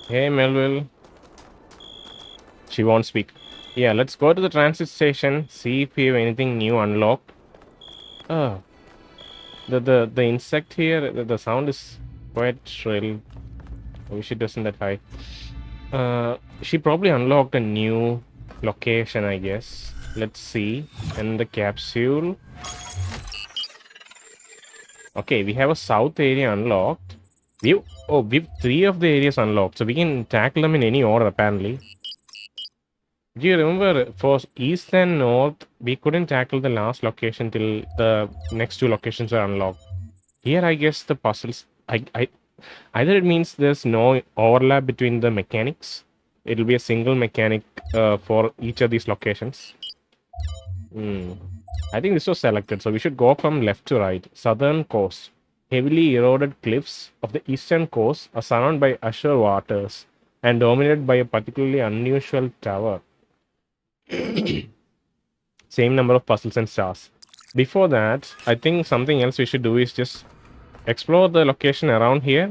Hey, Melville. She won't speak. Yeah, let's go to the transit station, see if we have anything new unlocked. Oh, the insect here, the sound is quite shrill. I wish it wasn't that high. She probably unlocked a new location, I guess. Let's see. And the capsule. Okay, we have a south area unlocked. We've 3 of the areas unlocked, so we can tackle them in any order apparently. Do you remember for east and north, we couldn't tackle the last location till the next 2 locations are unlocked. Here, I guess the puzzles, either it means there's no overlap between the mechanics. It'll be a single mechanic for each of these locations. I think this was selected, so we should go from left to right. Southern coast. Heavily eroded cliffs of the eastern coast are surrounded by azure waters and dominated by a particularly unusual tower. Same number of puzzles and stars. Before that, I think something else we should do is just explore the location around here.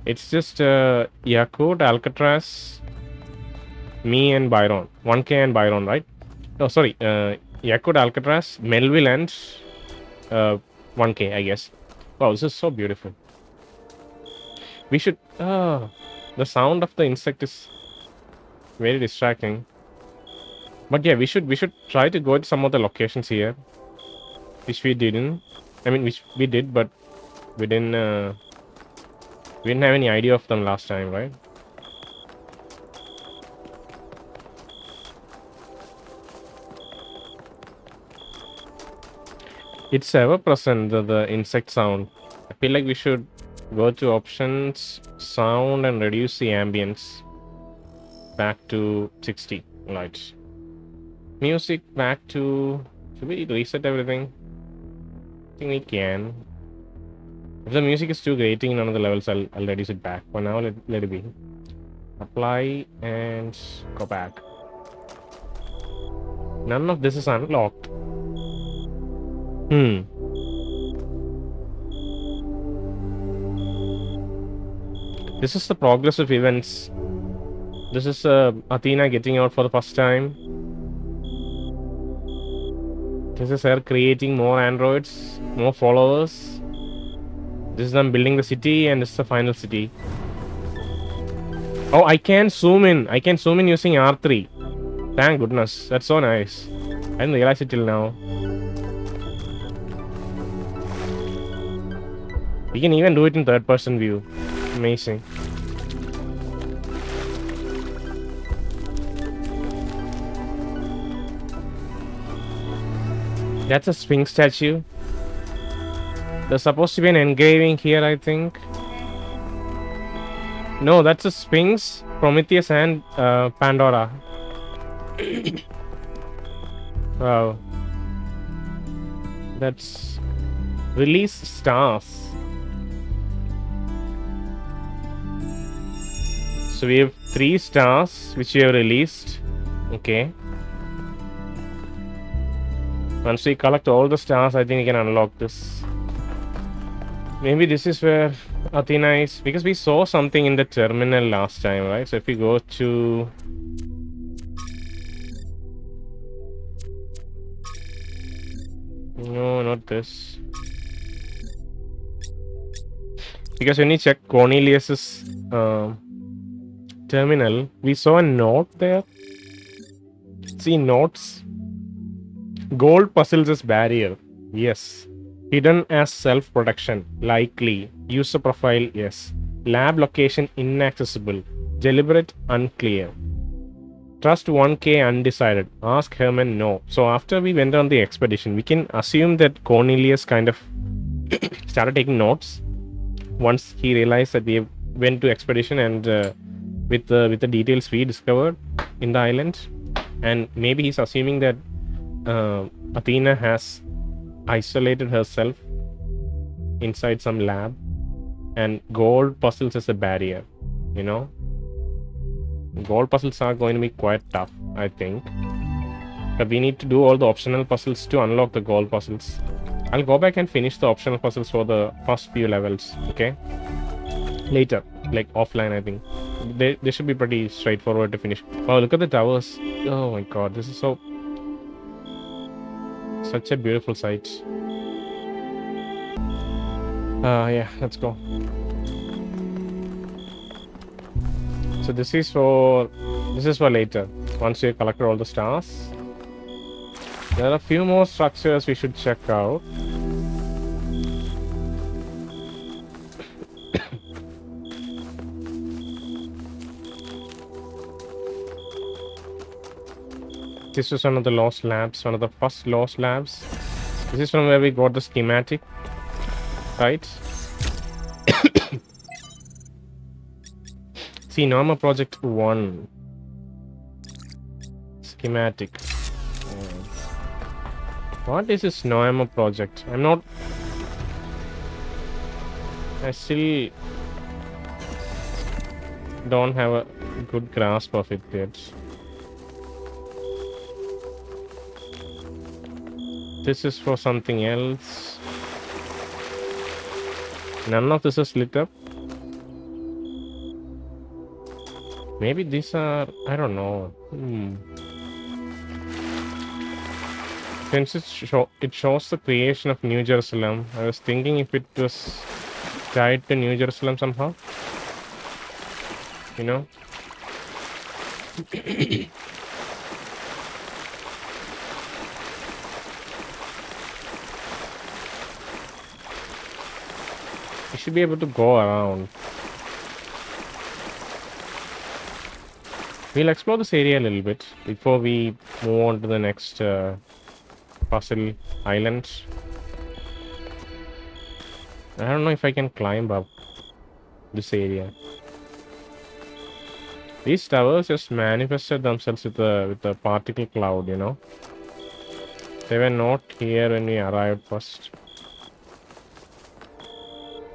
It's just Yaqut, Alcatraz, me and Byron. 1K and Byron, right? Oh, sorry. Yaqut, Alcatraz, Melville, and 1K, I guess. Wow, this is so beautiful. We should... the sound of the insect is very distracting. But yeah, we should try to go to some of the locations here, which we didn't. I mean, which we did, but we didn't have any idea of them last time, right? It's ever present, the insect sound. I feel like we should go to options, sound, and reduce the ambience back to 60 lights. Music back to... Should we reset everything? I think we can. If the music is too grating in one of the levels, I'll reduce it back. For now, let it be. Apply and go back. None of this is unlocked. This is the progress of events. This is Athena getting out for the first time. This is her creating more androids, more followers. This is them building the city, and this is the final city. Oh, I can zoom in. I can zoom in using R3. Thank goodness. That's so nice. I didn't realize it till now. We can even do it in third-person view. Amazing. That's a Sphinx statue. There's supposed to be an engraving here, I think. No, that's a Sphinx, Prometheus, and Pandora. Wow. That's... Release stars. So we have 3 stars which we have released. Okay. Once we collect all the stars, I think we can unlock this. Maybe this is where Athena is, because we saw something in the terminal last time, right? So if we go to... No, not this. Because when you check Cornelius's terminal, we saw a note there. See, notes. Gold puzzles as barrier. Yes. Hidden as self-protection. Likely. User profile. Yes. Lab location inaccessible. Deliberate unclear. Trust 1K undecided. Ask Herman no. So after we went on the expedition, we can assume that Cornelius kind of started taking notes once he realized that we went to expedition and with the details we discovered in the island, and maybe he's assuming that Athena has isolated herself inside some lab and gold puzzles as a barrier, you know. Gold puzzles are going to be quite tough, I think, but we need to do all the optional puzzles to unlock the gold puzzles. I'll go back and finish the optional puzzles for the first few levels, okay, later. like offline. I think they should be pretty straightforward to finish. Wow, look at the towers. Oh my god, this is such a beautiful sight. Yeah, let's go. So this is for later. Once we collected all the stars, there are a few more structures we should check out. This is one of the lost labs, one of the first lost labs. This is from where we got the schematic, right? See, Norma Project 1. Schematic. What is this Norma project? I still don't have a good grasp of it yet. This is for something else. None of this is lit up. Maybe these are... I don't know. Since it shows the creation of New Jerusalem, I was thinking if it was tied to New Jerusalem somehow. You know? You should be able to go around. We'll explore this area a little bit before we move on to the next puzzle island. I don't know if I can climb up this area. These towers just manifested themselves with a particle cloud, you know. They were not here when we arrived first.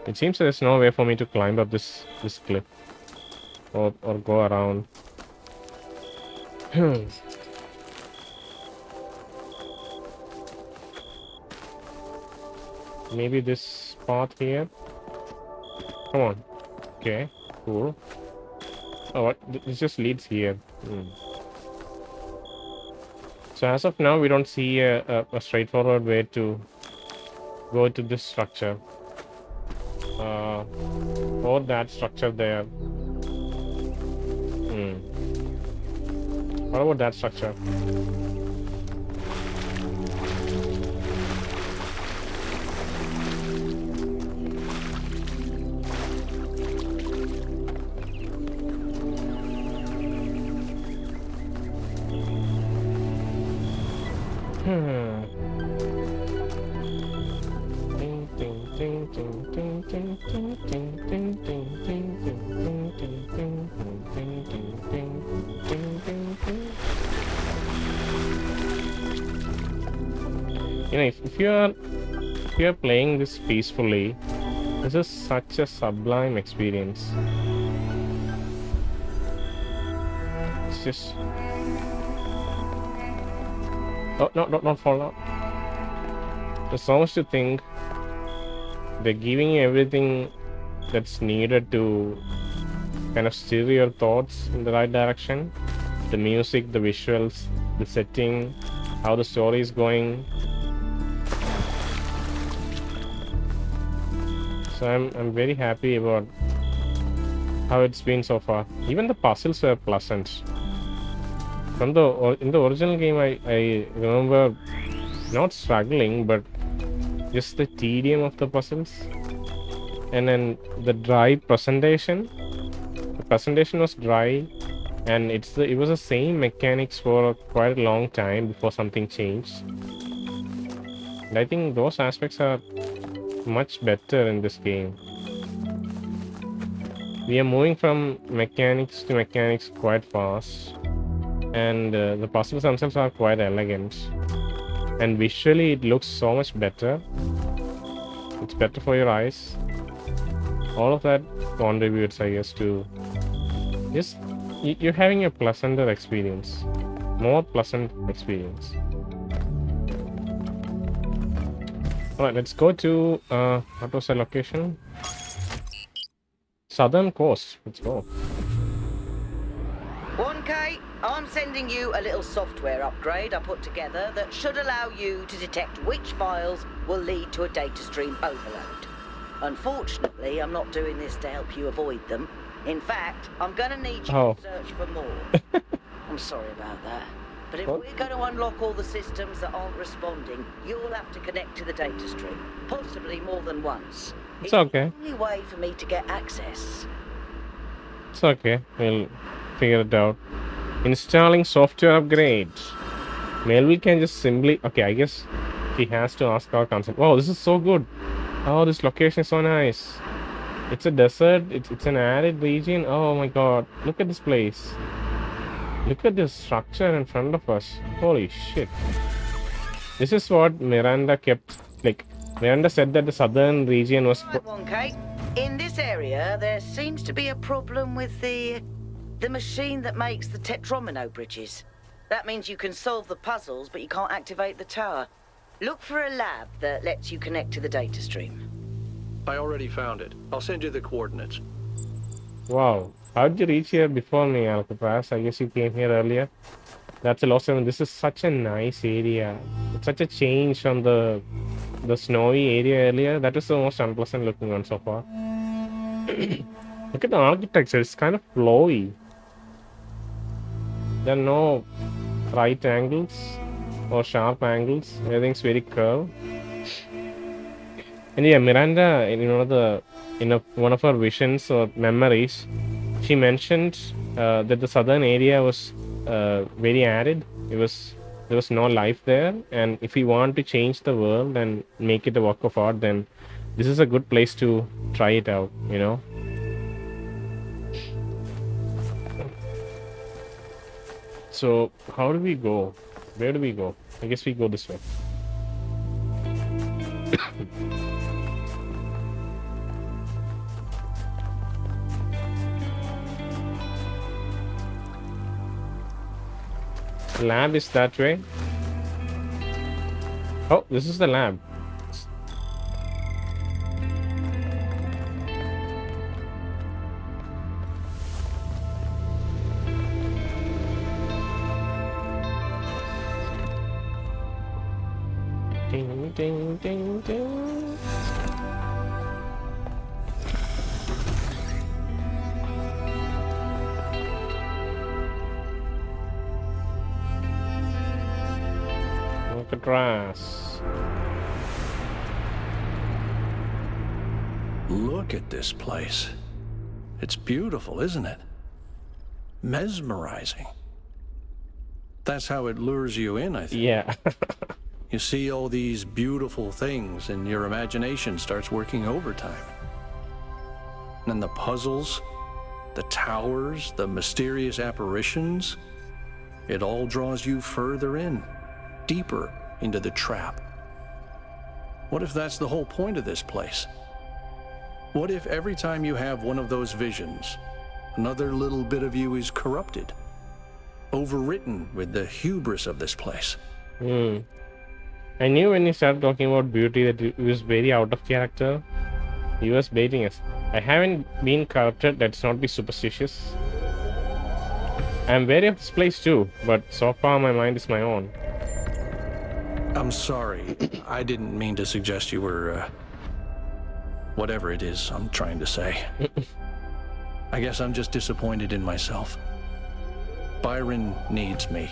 It seems there's no way for me to climb up this cliff or go around. Maybe this path here. Come on. Okay, cool. Oh, what? This just leads here. So as of now, we don't see a straightforward way to go to this structure. Or that structure there. What about that structure? You know, if you're playing this peacefully, this is such a sublime experience. It's just... Oh, no, don't fall out. There's so much to think. They're giving you everything that's needed to kind of steer your thoughts in the right direction. The music, the visuals, the setting, how the story is going. So I'm very happy about how it's been so far. Even the puzzles were pleasant. In the original game, I remember not struggling, but just the tedium of the puzzles, and then the dry presentation. The presentation was dry, and it was the same mechanics for quite a long time before something changed. And I think those aspects are much better in this game. We are moving from mechanics to mechanics quite fast, and the puzzles themselves are quite elegant, and visually it looks so much better. It's better for your eyes. All of that contributes, I guess, to just you're having a pleasanter experience, more pleasant experience. Alright, let's go to what was the location? Southern coast. Let's go. 1K, I'm sending you a little software upgrade I put together that should allow you to detect which files will lead to a data stream overload. Unfortunately, I'm not doing this to help you avoid them. In fact, I'm gonna need you to search for more. I'm sorry about that. But if we're going to unlock all the systems that aren't responding, you'll have to connect to the data stream. Possibly more than once. It's okay. The only way for me to get access. It's okay. We'll figure it out. Installing software upgrade. Melville can just simply... Okay, I guess he has to ask our consent. Wow, this is so good. Oh, this location is so nice. It's a desert. It's an arid region. Oh my god. Look at this place. Look at this structure in front of us. Holy shit. This is what Miranda kept... Like, Miranda said that the southern region was... Right, 1K. In this area, there seems to be a problem with the machine that makes the tetromino bridges. That means you can solve the puzzles, but you can't activate the tower. Look for a lab that lets you connect to the data stream. I already found it. I'll send you the coordinates. Wow. How did you reach here before me, Alcatraz? I guess you came here earlier. That's a lost one. This is such a nice area. It's such a change from the snowy area earlier. That was the most unpleasant looking one so far. Look at the architecture. It's kind of flowy. There are no right angles or sharp angles. Everything's very curved. And yeah, Miranda, in one of her visions or memories, she mentioned that the southern area was very arid. There was no life there, and if we want to change the world and make it a work of art, then this is a good place to try it out, you know. So how do we go? Where do we go? I guess we go this way. Lab is that way. Oh, this is the lab. Ding, ding, ding, ding. Alcatraz. Look at this place. It's beautiful, isn't it? Mesmerizing. That's how it lures you in, I think. Yeah. You see all these beautiful things and your imagination starts working overtime. And the puzzles, the towers, the mysterious apparitions, it all draws you further in, deeper into the trap. What if that's the whole point of this place? What if every time you have one of those visions, another little bit of you is corrupted, overwritten with the hubris of this place? I knew when he started talking about beauty that he was very out of character. He was baiting us. I haven't been corrupted, let's not be superstitious. I'm wary of this place too, but so far my mind is my own. I'm sorry. I didn't mean to suggest you were, whatever it is I'm trying to say. I guess I'm just disappointed in myself. Byron needs me.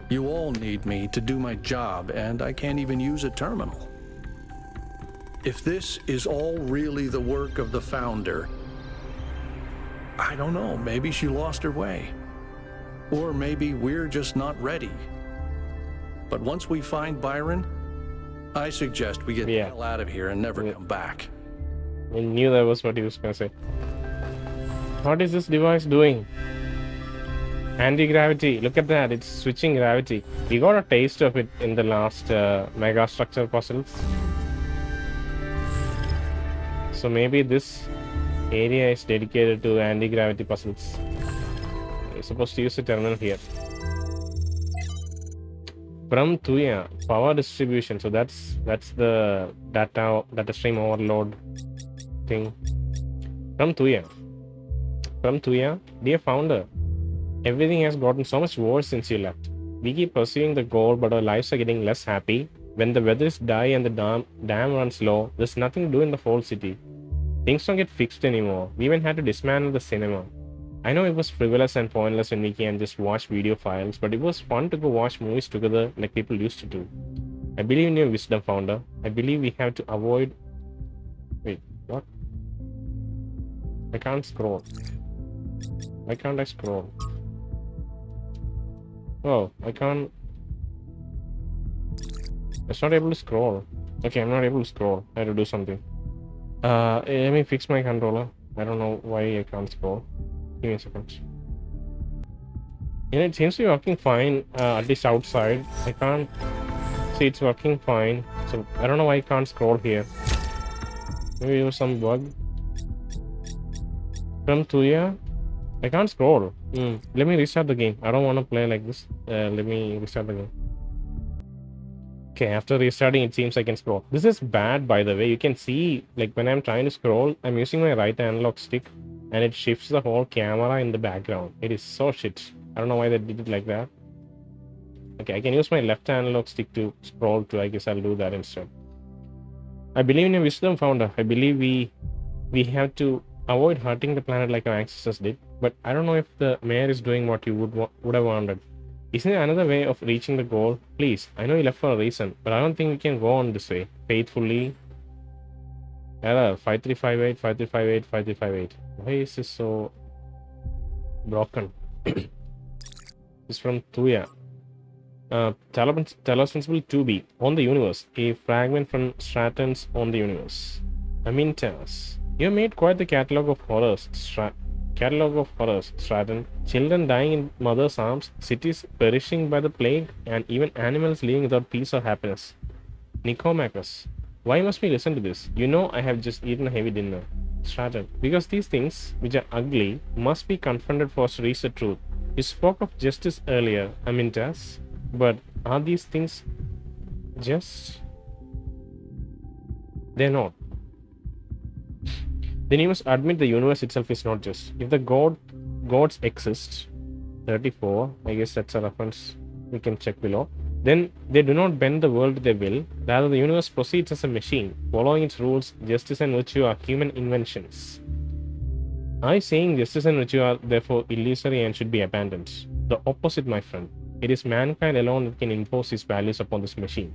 You all need me to do my job, and I can't even use a terminal. If this is all really the work of the founder, I don't know, maybe she lost her way. Or maybe we're just not ready. But once we find Byron, I suggest we get the hell out of here and never come back. I knew that was what he was going to say. What is this device doing? Anti-gravity. Look at that. It's switching gravity. We got a taste of it in the last mega structure puzzles. So maybe this area is dedicated to anti-gravity puzzles. You're supposed to use the terminal here. From Tuya, power distribution. So that's the data stream overload thing. From Tuya. From Tuya, dear founder, everything has gotten so much worse since you left. We keep pursuing the goal, but our lives are getting less happy. When the weathers die and the dam runs low, there's nothing to do in the whole city. Things don't get fixed anymore. We even had to dismantle the cinema. I know it was frivolous and pointless when we can just watch video files, but it was fun to go watch movies together like people used to do. I believe in your wisdom, founder. I believe we have to avoid. Wait, what? I can't scroll. Why can't I scroll? Oh, I can't. It's not able to scroll. Okay, I'm not able to scroll. I have to do something. Let me fix my controller. I don't know why I can't scroll. Give me a second. It seems to be working fine, at least outside. I can't see it's working fine. So I don't know why I can't scroll here. Maybe it was some bug. From Tuya, I can't scroll. Let me restart the game. I don't want to play like this. Let me restart the game. Okay, after restarting, it seems I can scroll. This is bad, by the way. You can see, like, when I'm trying to scroll, I'm using my right analog stick, and it shifts the whole camera in the background. It is so shit. I don't know why they did it like that. Okay, I can use my left analog stick to scroll too. I guess I'll do that instead. I believe in your wisdom, founder. I believe we have to avoid hurting the planet like our ancestors did. But I don't know if the mayor is doing what you would have wanted. Isn't there another way of reaching the goal? Please, I know you left for a reason, but I don't think we can go on this way. Faithfully. Error 5358, 5358, 5358. Why is this so broken? It's from Tuya. Talos Principle 2b. On the Universe. A fragment from Stratton's On the Universe. Amintas. You made quite the catalog of horrors, Stratton. Children dying in mother's arms, cities perishing by the plague, and even animals living without peace or happiness. Nicomachus. Why must we listen to this? You know I have just eaten a heavy dinner. Stratton. Because these things, which are ugly, must be confronted for us to reach the truth. You spoke of justice earlier, Amintas, but are these things just? They're not. Then you must admit the universe itself is not just. If the gods exist, 34, I guess that's a reference we can check below, then they do not bend the world to their will. Rather, the universe proceeds as a machine. Following its rules, justice and virtue are human inventions. I saying justice and virtue are therefore illusory and should be abandoned. The opposite, my friend. It is mankind alone that can impose its values upon this machine.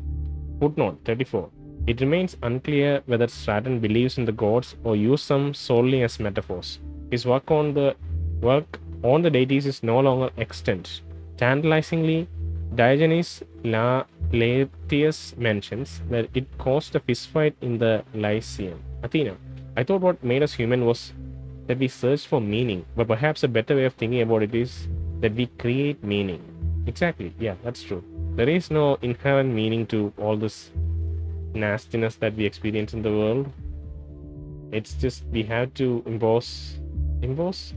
Footnote 34. It remains unclear whether Stratton believes in the gods or uses them solely as metaphors. His work on the deities is no longer extant. Tantalizingly, Diogenes Laertius mentions that it caused a fistfight in the Lyceum. Athena. I thought what made us human was that we search for meaning, but perhaps a better way of thinking about it is that we create meaning. Exactly, yeah, that's true. There is no inherent meaning to all this nastiness that we experience in the world. It's just we have to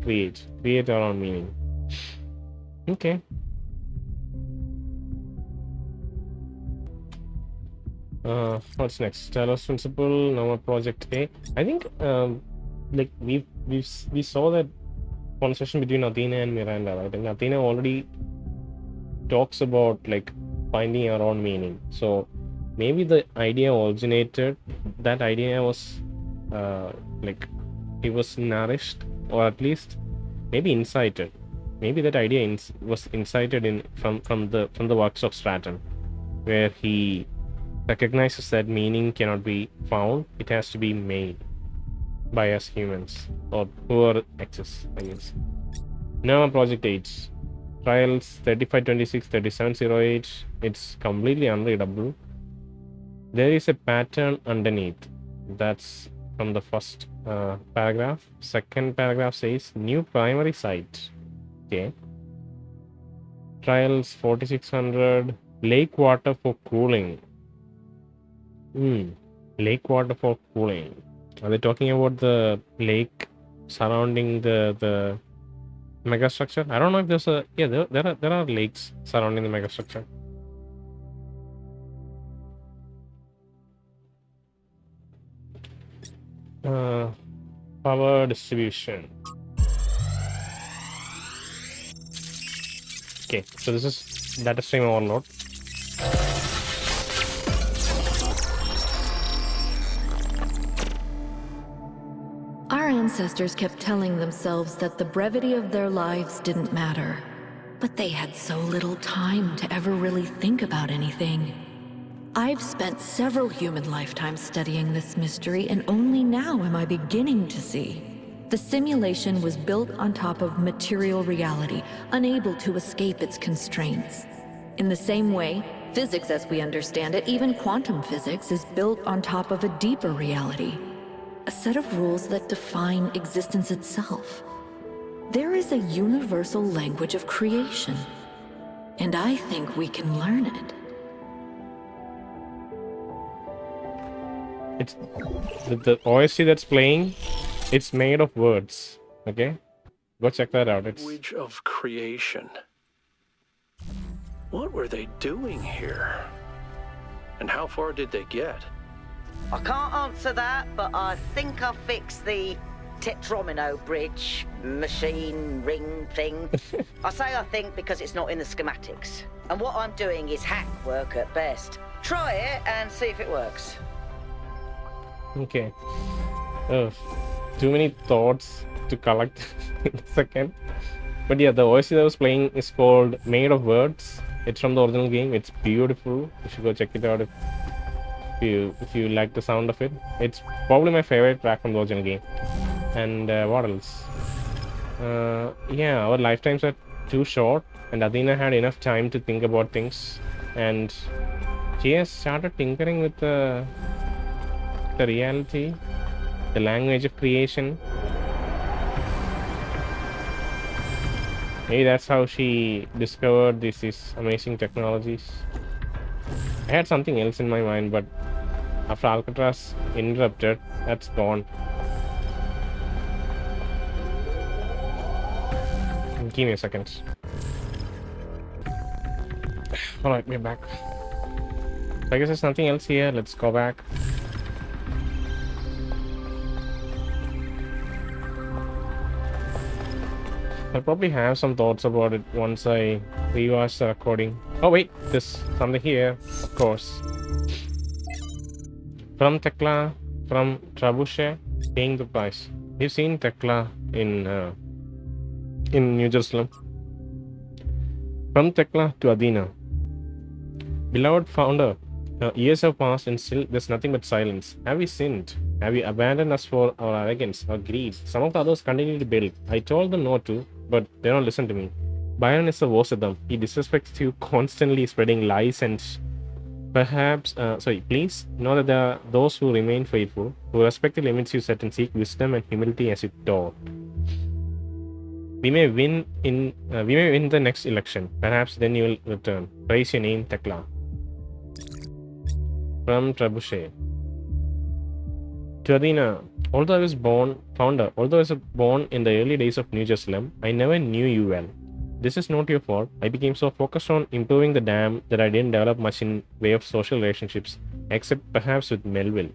create our own meaning. Okay. What's next? Talos Principle, now Project A. I think like we saw that conversation between Athena and Miranda, right? And Athena already talks about like finding our own meaning. So maybe the idea originated. That idea was like it was nourished, or at least maybe incited. Maybe that idea was incited in from the works of Stratton, where he recognizes that meaning cannot be found; it has to be made by us humans, or whoever exists, I guess. Now Project 8. Trials 3526, 3708. It's completely unreadable. There is a pattern underneath. That's from the first paragraph. Second paragraph says new primary site. Okay. Trials 4600. Lake water for cooling. Lake water for cooling. Are they talking about the lake surrounding the megastructure? I don't know if there's a there are lakes surrounding the megastructure. Power distribution. Okay, so this is data stream overload. Our ancestors kept telling themselves that the brevity of their lives didn't matter. But they had so little time to ever really think about anything. I've spent several human lifetimes studying this mystery, and only now am I beginning to see. The simulation was built on top of material reality, unable to escape its constraints. In the same way, physics as we understand it, even quantum physics, is built on top of a deeper reality. A set of rules that define existence itself. There is a universal language of creation, and I think we can learn it. It's the OSC that's playing. It's made of words. Okay, go check that out. It's Language of creation. What were they doing here? And how far did they get? I can't answer that, but I think I've fixed the Tetromino bridge, machine, ring thing. I say I think because it's not in the schematics. And what I'm doing is hack work at best. Try it and see if it works. okay. Ugh, too many thoughts to collect in a second. But yeah, the OSC that I was playing is called Made of Words. It's from the original game. It's beautiful. You should go check it out if you like the sound of it. It's probably my favorite track from the original game. And what else? Yeah, our lifetimes are too short, and Athena had enough time to think about things, and she has started tinkering with the reality, the language of creation. Maybe that's how she discovered these amazing technologies. I had something else in my mind, but after Alcatraz interrupted, that's gone. Give me a second. Alright, we're back. So I guess there's nothing else here. Let's go back. I'll probably have some thoughts about it once I rewatch the recording. Oh wait, there's something here, of course. From Tekla, from Trebuchet, paying the price. You've seen Tekla in New Jerusalem. From Tekla to Athena. Beloved founder, years have passed and still there's nothing but silence. Have we sinned? Have you abandoned us for our arrogance or greed? Some of the others continue to build. I told them no to, but they don't listen to me. Byron is the worst of them. He disrespects you, constantly spreading lies and perhaps, please know that there are those who remain faithful, who respect the limits you set and seek wisdom and humility as you taught. We may win the next election. Perhaps then you will return. Praise your name, Tekla. From Trebuchet. To Athena, although I was born in the early days of New Jerusalem, I never knew you well. This is not your fault. I became so focused on improving the dam that I didn't develop much in way of social relationships, except perhaps with Melville.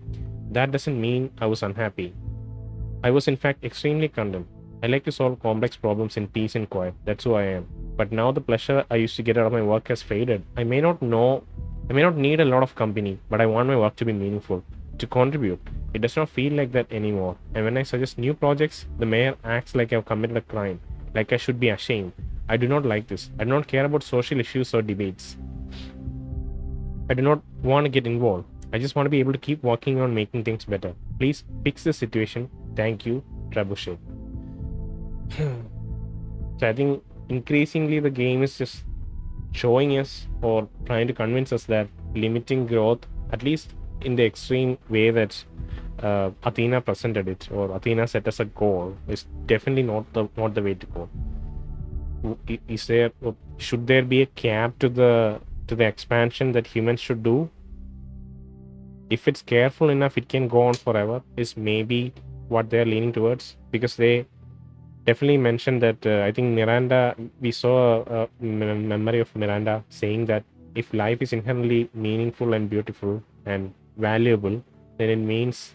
That doesn't mean I was unhappy. I was in fact extremely content. I like to solve complex problems in peace and quiet. That's who I am. But now the pleasure I used to get out of my work has faded. I may not need a lot of company, but I want my work to be meaningful, to contribute. It does not feel like that anymore. And when I suggest new projects, the mayor acts like I've committed a crime, like I should be ashamed. I do not like this. I do not care about social issues or debates. I do not want to get involved. I just want to be able to keep working on making things better. Please fix the situation. Thank you, Trebuchet. So I think increasingly the game is just showing us or trying to convince us that limiting growth, at least in the extreme way that Athena presented it, or Athena set as a goal, is definitely not the way to go. Should there be a cap to the expansion that humans should do? If it's careful enough, it can go on forever, is maybe what they're leaning towards, because they definitely mentioned that I think Miranda, we saw a memory of Miranda saying that if life is inherently meaningful and beautiful and valuable, then it means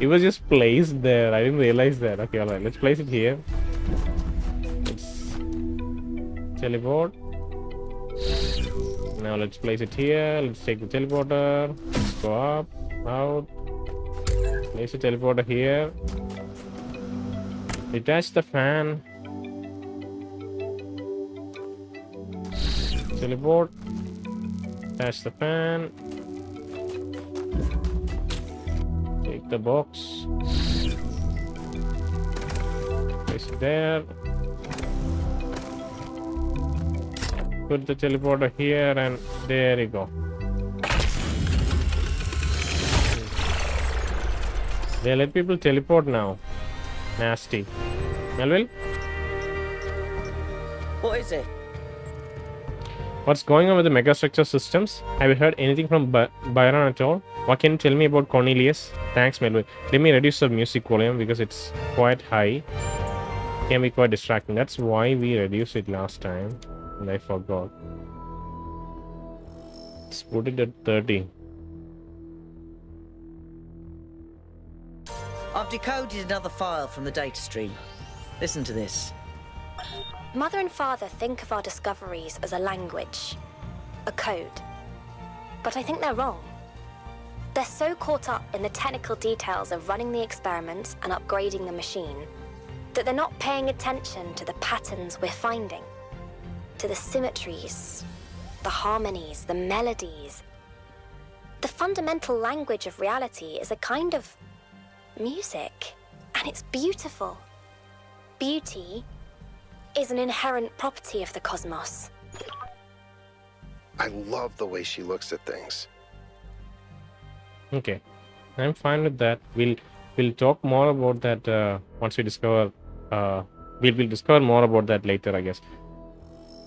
It was just placed there. I didn't realize that. Okay, alright. Let's place it here. Let's teleport. Now let's place it here. Let's take the teleporter. Let's go up, out. Place the teleporter here. Detach the fan. Teleport. Attach the fan. Take the box. Place it there. Put the teleporter here and there you go. They let people teleport now. Nasty. Melville? What is it? What's going on with the megastructure systems? Have you heard anything from Byron at all? What can you tell me about Cornelius? Thanks, Melville. Let me reduce the music volume because it's quite high. Can be quite distracting. That's why we reduced it last time. And I forgot. Let's put it at 30. I've decoded another file from the data stream. Listen to this. Mother and father think of our discoveries as a language, a code. But I think they're wrong. They're so caught up in the technical details of running the experiments and upgrading the machine that they're not paying attention to the patterns we're finding, to the symmetries, the harmonies, the melodies. The fundamental language of reality is a kind of music, and it's beautiful. Beauty is an inherent property of the cosmos. I love the way she looks at things. Okay, I'm fine with that. We'll talk more about that once we discover. We'll discover more about that later, I guess.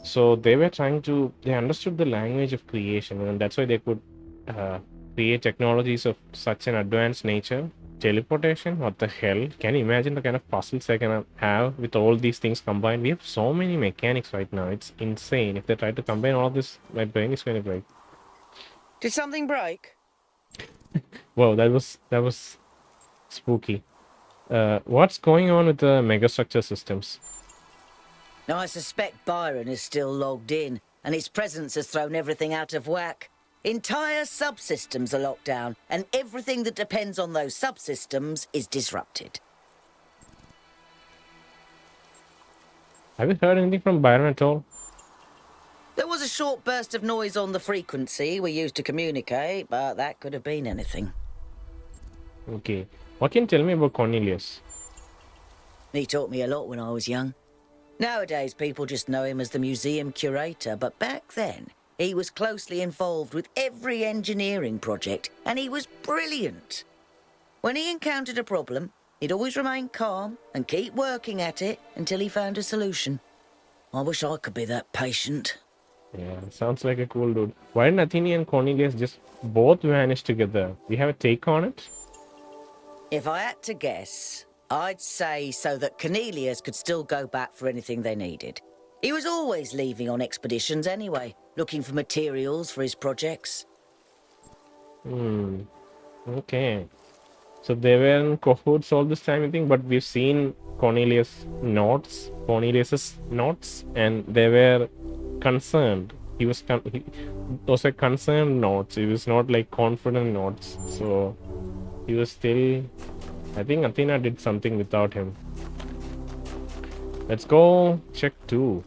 So they understood the language of creation, and that's why they could create technologies of such an advanced nature. Teleportation? What the hell? Can you imagine the kind of puzzles I can have with all these things combined? We have so many mechanics right now. It's insane. If they try to combine all of this, my brain is going to break. Did something break? Whoa, that was spooky. What's going on with the megastructure systems? Now, I suspect Byron is still logged in, and his presence has thrown everything out of whack. Entire subsystems are locked down, and everything that depends on those subsystems is disrupted. Have you heard anything from Byron at all? There was a short burst of noise on the frequency we used to communicate, but that could have been anything. Okay. What can you tell me about Cornelius? He taught me a lot when I was young. Nowadays, people just know him as the museum curator, but back then, he was closely involved with every engineering project, and he was brilliant. When he encountered a problem, he'd always remain calm and keep working at it until he found a solution. I wish I could be that patient. Yeah, sounds like a cool dude. Why didn't Athena and Cornelius just both vanish together? Do you have a take on it? If I had to guess, I'd say so that Cornelius could still go back for anything they needed. He was always leaving on expeditions anyway, looking for materials for his projects. Okay. So they were in cahoots all this time, I think, but we've seen Cornelius's notes, and they were concerned. Those were concerned notes. It was not like confident notes. So he was still. I think Athena did something without him. Let's go check 2.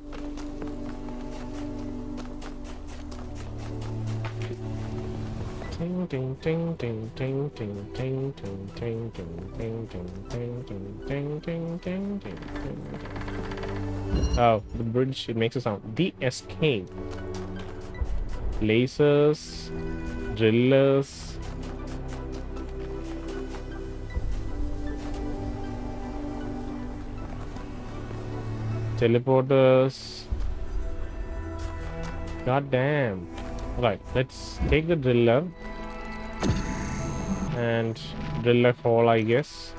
Oh, the bridge, it makes a sound. The escape. Lasers, drillers. Teleporters. God damn. Right, let's take the driller and drill a hole, I guess.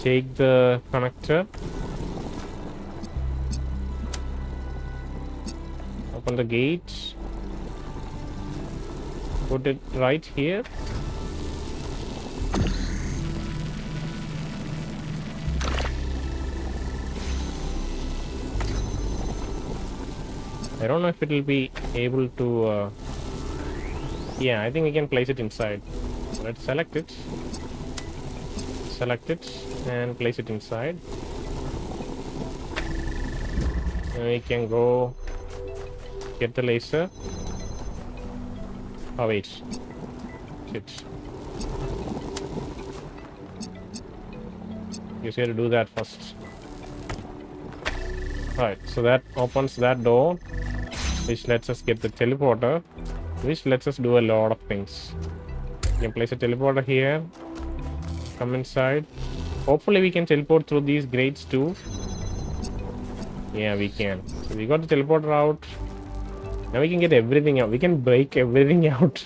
Take the connector. Open the gate. Put it right here. I don't know if it will be able to... yeah, I think we can place it inside. Let's select it. Select it and place it inside. And we can go get the laser. Oh wait. Shit. You have to do that first. Alright, so that opens that door, which lets us get the teleporter, which lets us do a lot of things. We can place a teleporter here. Come inside. Hopefully we can teleport through these grates too. Yeah, we can. So we got the teleporter out. Now we can get everything out. We can break everything out.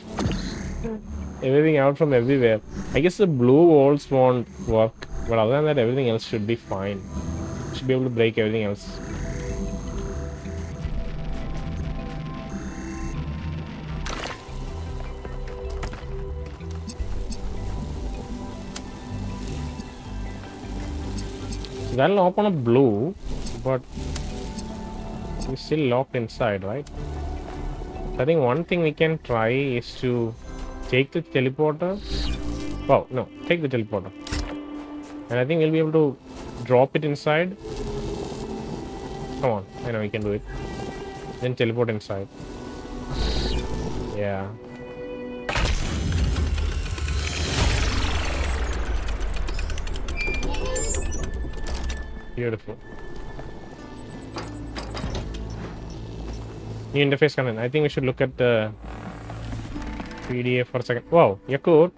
Everything out from everywhere. I guess the blue walls won't work, but other than that, everything else should be fine. Should be able to break everything else. That'll open up blue, but we're still locked inside, right? I think one thing we can try is to take the teleporter. Oh, no, take the teleporter. And I think we'll be able to drop it inside. Come on, I know we can do it. Then teleport inside. Yeah. Beautiful. New interface content. I think we should look at the PDF for a second. Wow, Yaqut.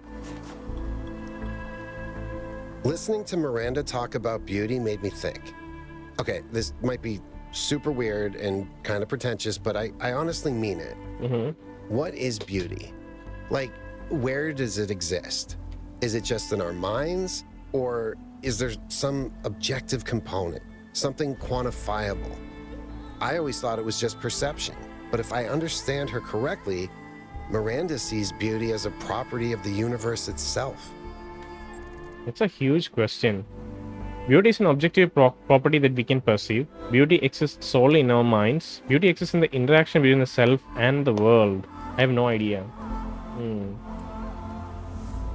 Listening to Miranda talk about beauty made me think. Okay, this might be super weird and kind of pretentious, but I honestly mean it. What is beauty? Like, where does it exist? Is it just in our minds? Or is there some objective component, something quantifiable? I always thought it was just perception, but if I understand her correctly, Miranda sees beauty as a property of the universe itself. It's a huge question. Beauty is an objective property that we can perceive. Beauty exists solely in our minds. Beauty exists in the interaction between the self and the world. I have no idea.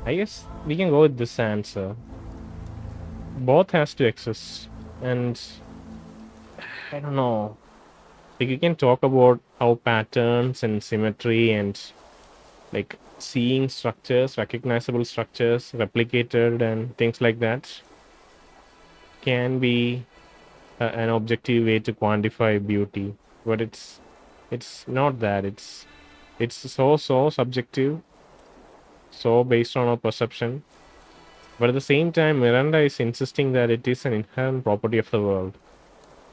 I guess we can go with this answer. Both has to exist, and I don't know. Like, you can talk about how patterns and symmetry and like seeing structures, recognizable structures, replicated and things like that can be an objective way to quantify beauty, but it's not that. It's so subjective, so based on our perception. But at the same time, Miranda is insisting that it is an inherent property of the world.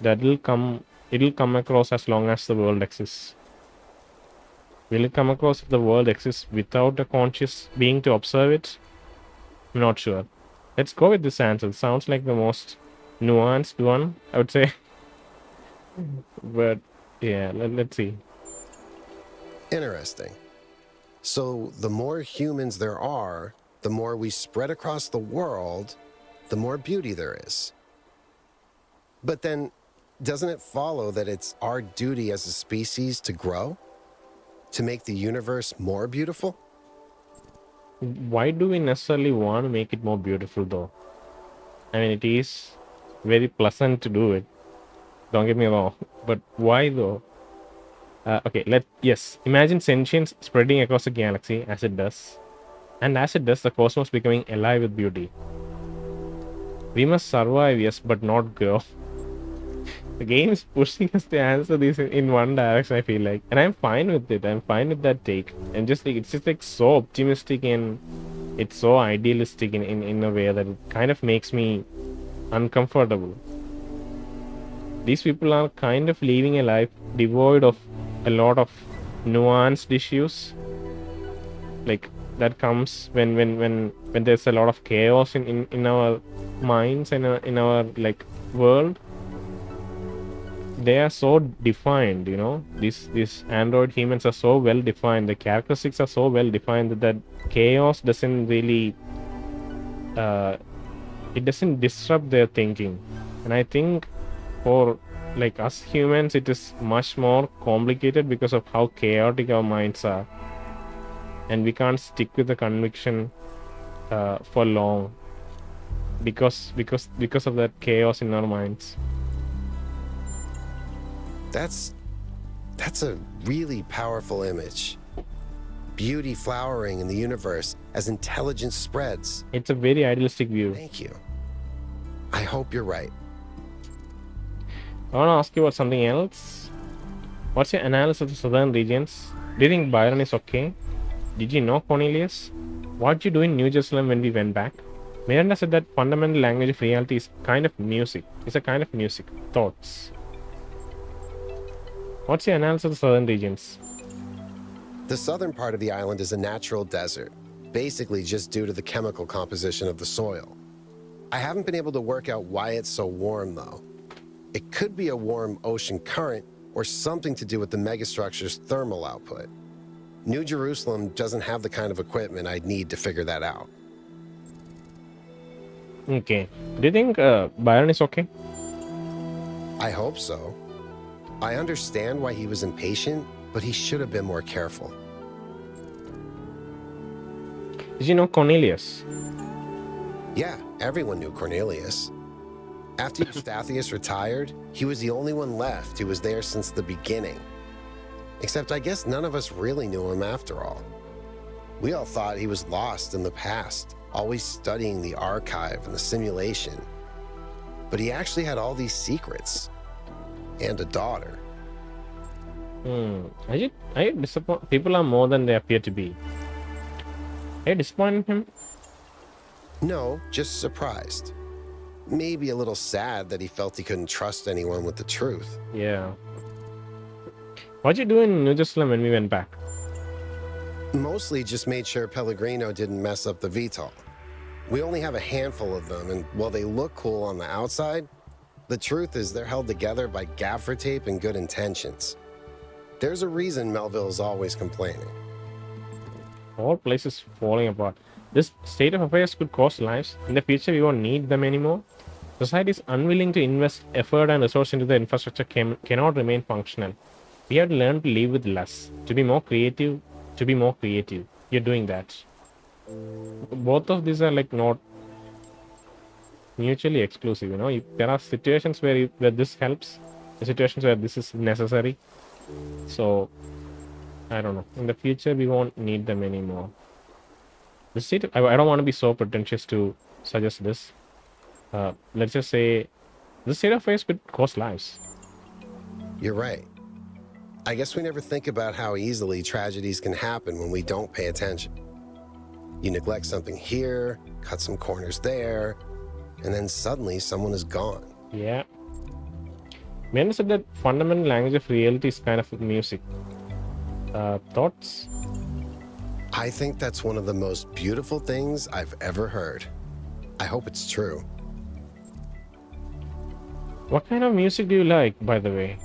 That it'll come across as long as the world exists. Will it come across if the world exists without a conscious being to observe it? I'm not sure. Let's go with this answer. It sounds like the most nuanced one, I would say. But yeah, let's see. Interesting. So the more humans there are, the more we spread across the world, the more beauty there is. But then, doesn't it follow that it's our duty as a species to grow? To make the universe more beautiful? Why do we necessarily want to make it more beautiful though? I mean, it is very pleasant to do it. Don't get me wrong. But why though? Okay, imagine sentience spreading across the galaxy as it does. And as it does, the cosmos becoming alive with beauty. We must survive, yes, but not grow. The game is pushing us to answer this in one direction, I feel like. And I'm fine with it. I'm fine with that take. And just like, it's just like so optimistic and it's so idealistic in a way that it kind of makes me uncomfortable. These people are kind of living a life devoid of a lot of nuanced issues. Like, that comes when there's a lot of chaos in our minds and in our like world. they are so defined, you know. These android humans are so well defined. The characteristics are so well defined that chaos doesn't really it doesn't disrupt their thinking. And I think for like us humans, it is much more complicated because of how chaotic our minds are, and we can't stick with the conviction for long because of that chaos in our minds. That's a really powerful image. Beauty flowering in the universe as intelligence spreads. It's a very idealistic view. Thank you. I hope you're right. I want to ask you about something else. What's your analysis of the southern regions? Do you think Byron is okay? Did you know Cornelius? What did you do in New Jerusalem when we went back? Miranda said that fundamental language of reality is kind of music. It's a kind of music. Thoughts. What's your analysis of the southern regions? The southern part of the island is a natural desert, basically just due to the chemical composition of the soil. I haven't been able to work out why it's so warm, though. It could be a warm ocean current or something to do with the megastructure's thermal output. New Jerusalem doesn't have the kind of equipment I'd need to figure that out. Okay. Do you think Byron is okay? I hope so. I understand why he was impatient, but he should have been more careful. Did you know Cornelius? Yeah, everyone knew Cornelius. After Eusthathius retired, he was the only one left who was there since the beginning. Except I guess none of us really knew him after all. We all thought he was lost in the past, always studying the archive and the simulation. But he actually had all these secrets. And a daughter. Are you disappointed? People are more than they appear to be. Are you disappointed in him? No, just surprised. Maybe a little sad that he felt he couldn't trust anyone with the truth. Yeah. What'd you do in New Jerusalem when we went back? Mostly just made sure Pellegrino didn't mess up the VTOL. We only have a handful of them, and while they look cool on the outside, the truth is they're held together by gaffer tape and good intentions. There's a reason Melville's always complaining. All places falling apart. This state of affairs could cost lives. In the future, we won't need them anymore. Society is unwilling to invest effort and resource into the infrastructure cannot remain functional. We have to learn to live with less, to be more creative, You're doing that. Both of these are like not mutually exclusive, you know. There are situations where this helps, the situations where this is necessary. So I don't know, in the future we won't need them anymore. I don't want to be so pretentious to suggest this. Let's just say this state of affairs could cost lives. You're right. I guess we never think about how easily tragedies can happen when we don't pay attention. You neglect something here, cut some corners there, and then suddenly someone is gone. Yeah. Miranda said that fundamental language of reality is kind of music. Thoughts? I think that's one of the most beautiful things I've ever heard. I hope it's true. What kind of music do you like, by the way?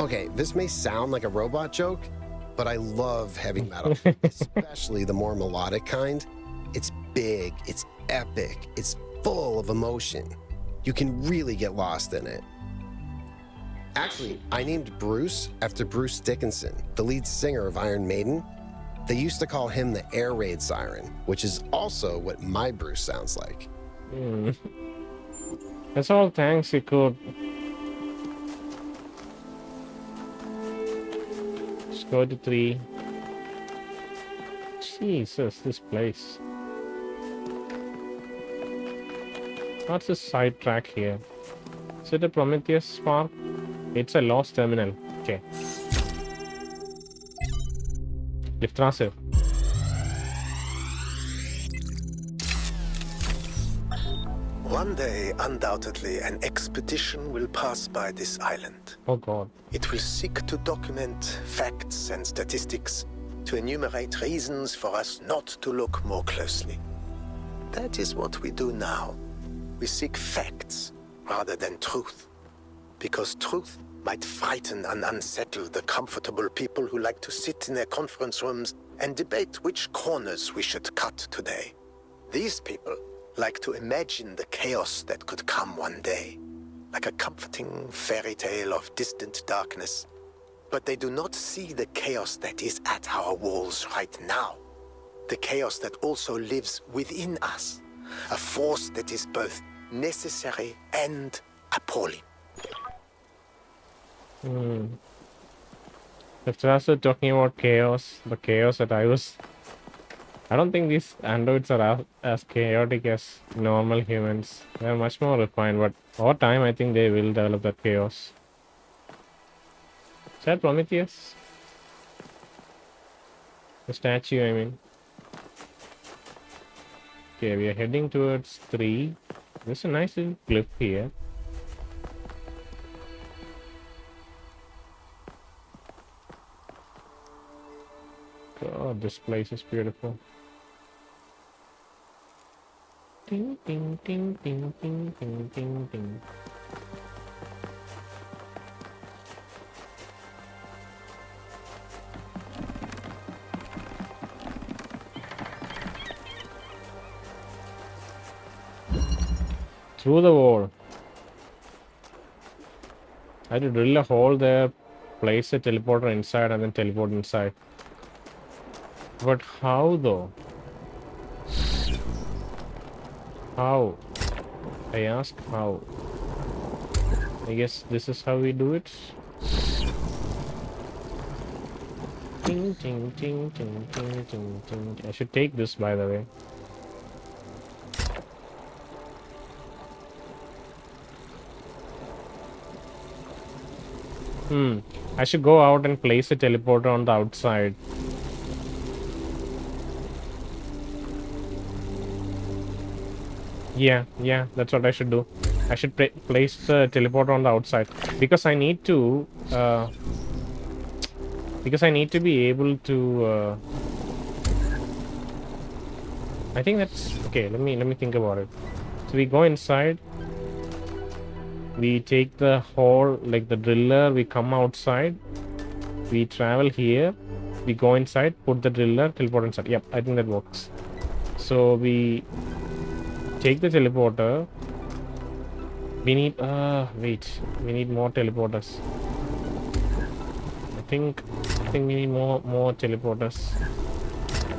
Okay, this may sound like a robot joke, but I love heavy metal, especially the more melodic kind. It's big, it's epic, it's full of emotion. You can really get lost in it. Actually, I named Bruce after Bruce Dickinson, the lead singer of Iron Maiden. They used to call him the air raid siren, which is also what my Bruce sounds like. That's all thanks, Yaqut. Let's go to 3. Jesus, this place. What's this sidetrack here? Is it a Prometheus Spark? It's a lost terminal. Okay. Lift transfer. One day, undoubtedly, an expedition will pass by this island. Oh god. It will seek to document facts and statistics, to enumerate reasons for us not to look more closely. That is what we do now. We seek facts rather than truth. because truth might frighten and unsettle the comfortable people who like to sit in their conference rooms and debate which corners we should cut today. These people like to imagine the chaos that could come one day, like a comforting fairy tale of distant darkness. But they do not see the chaos that is at our walls right now. The chaos that also lives within us. A force that is both necessary and appalling. If Tracer talking about chaos, the chaos that I don't think these androids are as chaotic as normal humans. They're much more refined, but over time I think they will develop that chaos. Is that Prometheus? The statue, I mean. Okay, we are heading towards 3. There's a nice little cliff here. God, this place is beautiful. Ding, ding, ding, ding, ding, ding, ding, ding. Through the wall. I had to drill a hole there, place a teleporter inside, and then teleport inside. But how though? How? I ask how. I guess this is how we do it. Ting, ting, ting, ting, ting, ting, ting. I should take this, by the way. I should go out and place a teleporter on the outside. Yeah, that's what I should do. I should place the teleporter on the outside because I need to be able to I think that's okay. Let me think about it. So we go inside, we take the hole like the driller, we come outside, we travel here, we go inside, put the driller, teleport inside. Yep, I think that works. So we take the teleporter. We need we need more teleporters. I think we need more teleporters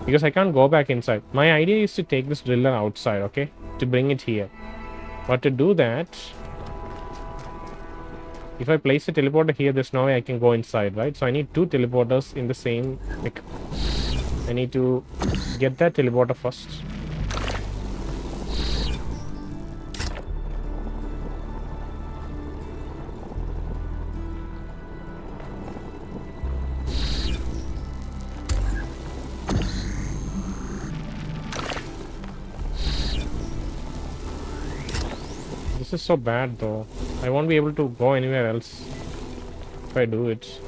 because I can't go back inside. My idea is to take this driller outside, okay, to bring it here. But to do that, if I place a teleporter here, there's no way I can go inside, right? So I need 2 teleporters in the same, like, I need to get that teleporter first. This is so bad though. I won't be able to go anywhere else if I do it.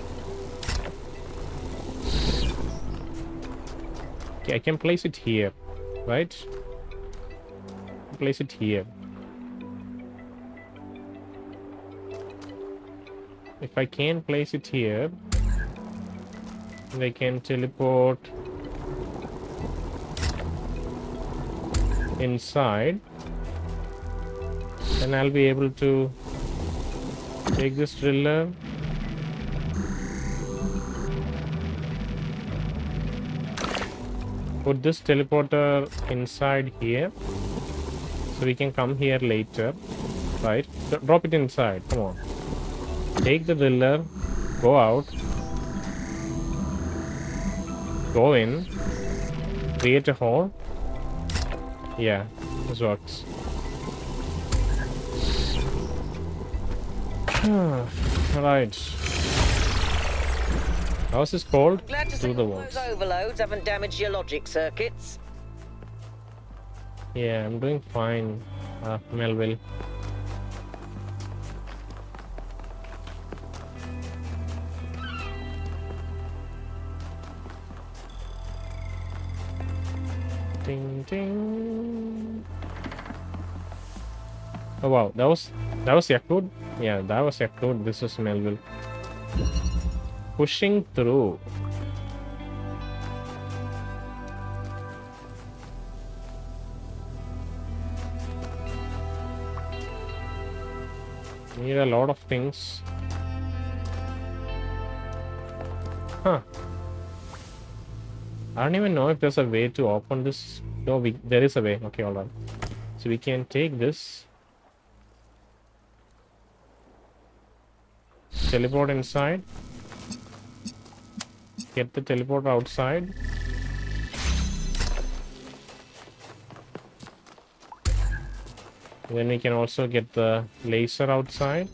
Okay, I can place it here, right? Place it here. If I can place it here, they can teleport inside. Then I'll be able to take this driller, put this teleporter inside here, so we can come here later, right? Drop it inside, come on. Take the driller, go out, go in, create a hole. Yeah, this works. Right. How's this called? Glad to see those overloads haven't damaged your logic circuits. Yeah, I'm doing fine, Melville. Ding ding. Oh wow, that was That was Yaqut? Yeah, that was Yaqut. This was Melville. Pushing through. Need a lot of things. Huh. I don't even know if there's a way to open this. No, there is a way. Okay, alright. So we can take this. Teleport inside. Get the teleport outside. Then we can also get the laser outside.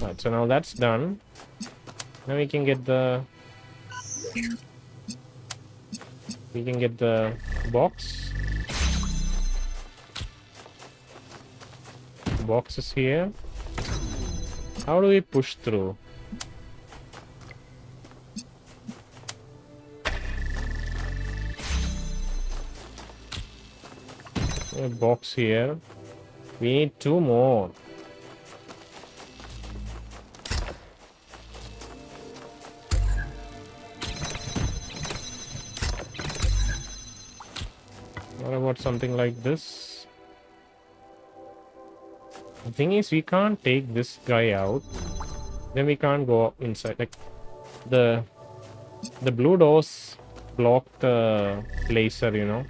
Right, so now that's done. Now we can get the box. The box is here. How do we push through? A box here. We need 2 more. What about something like this? The thing is, we can't take this guy out. Then we can't go inside. Like the blue doors block the laser, you know.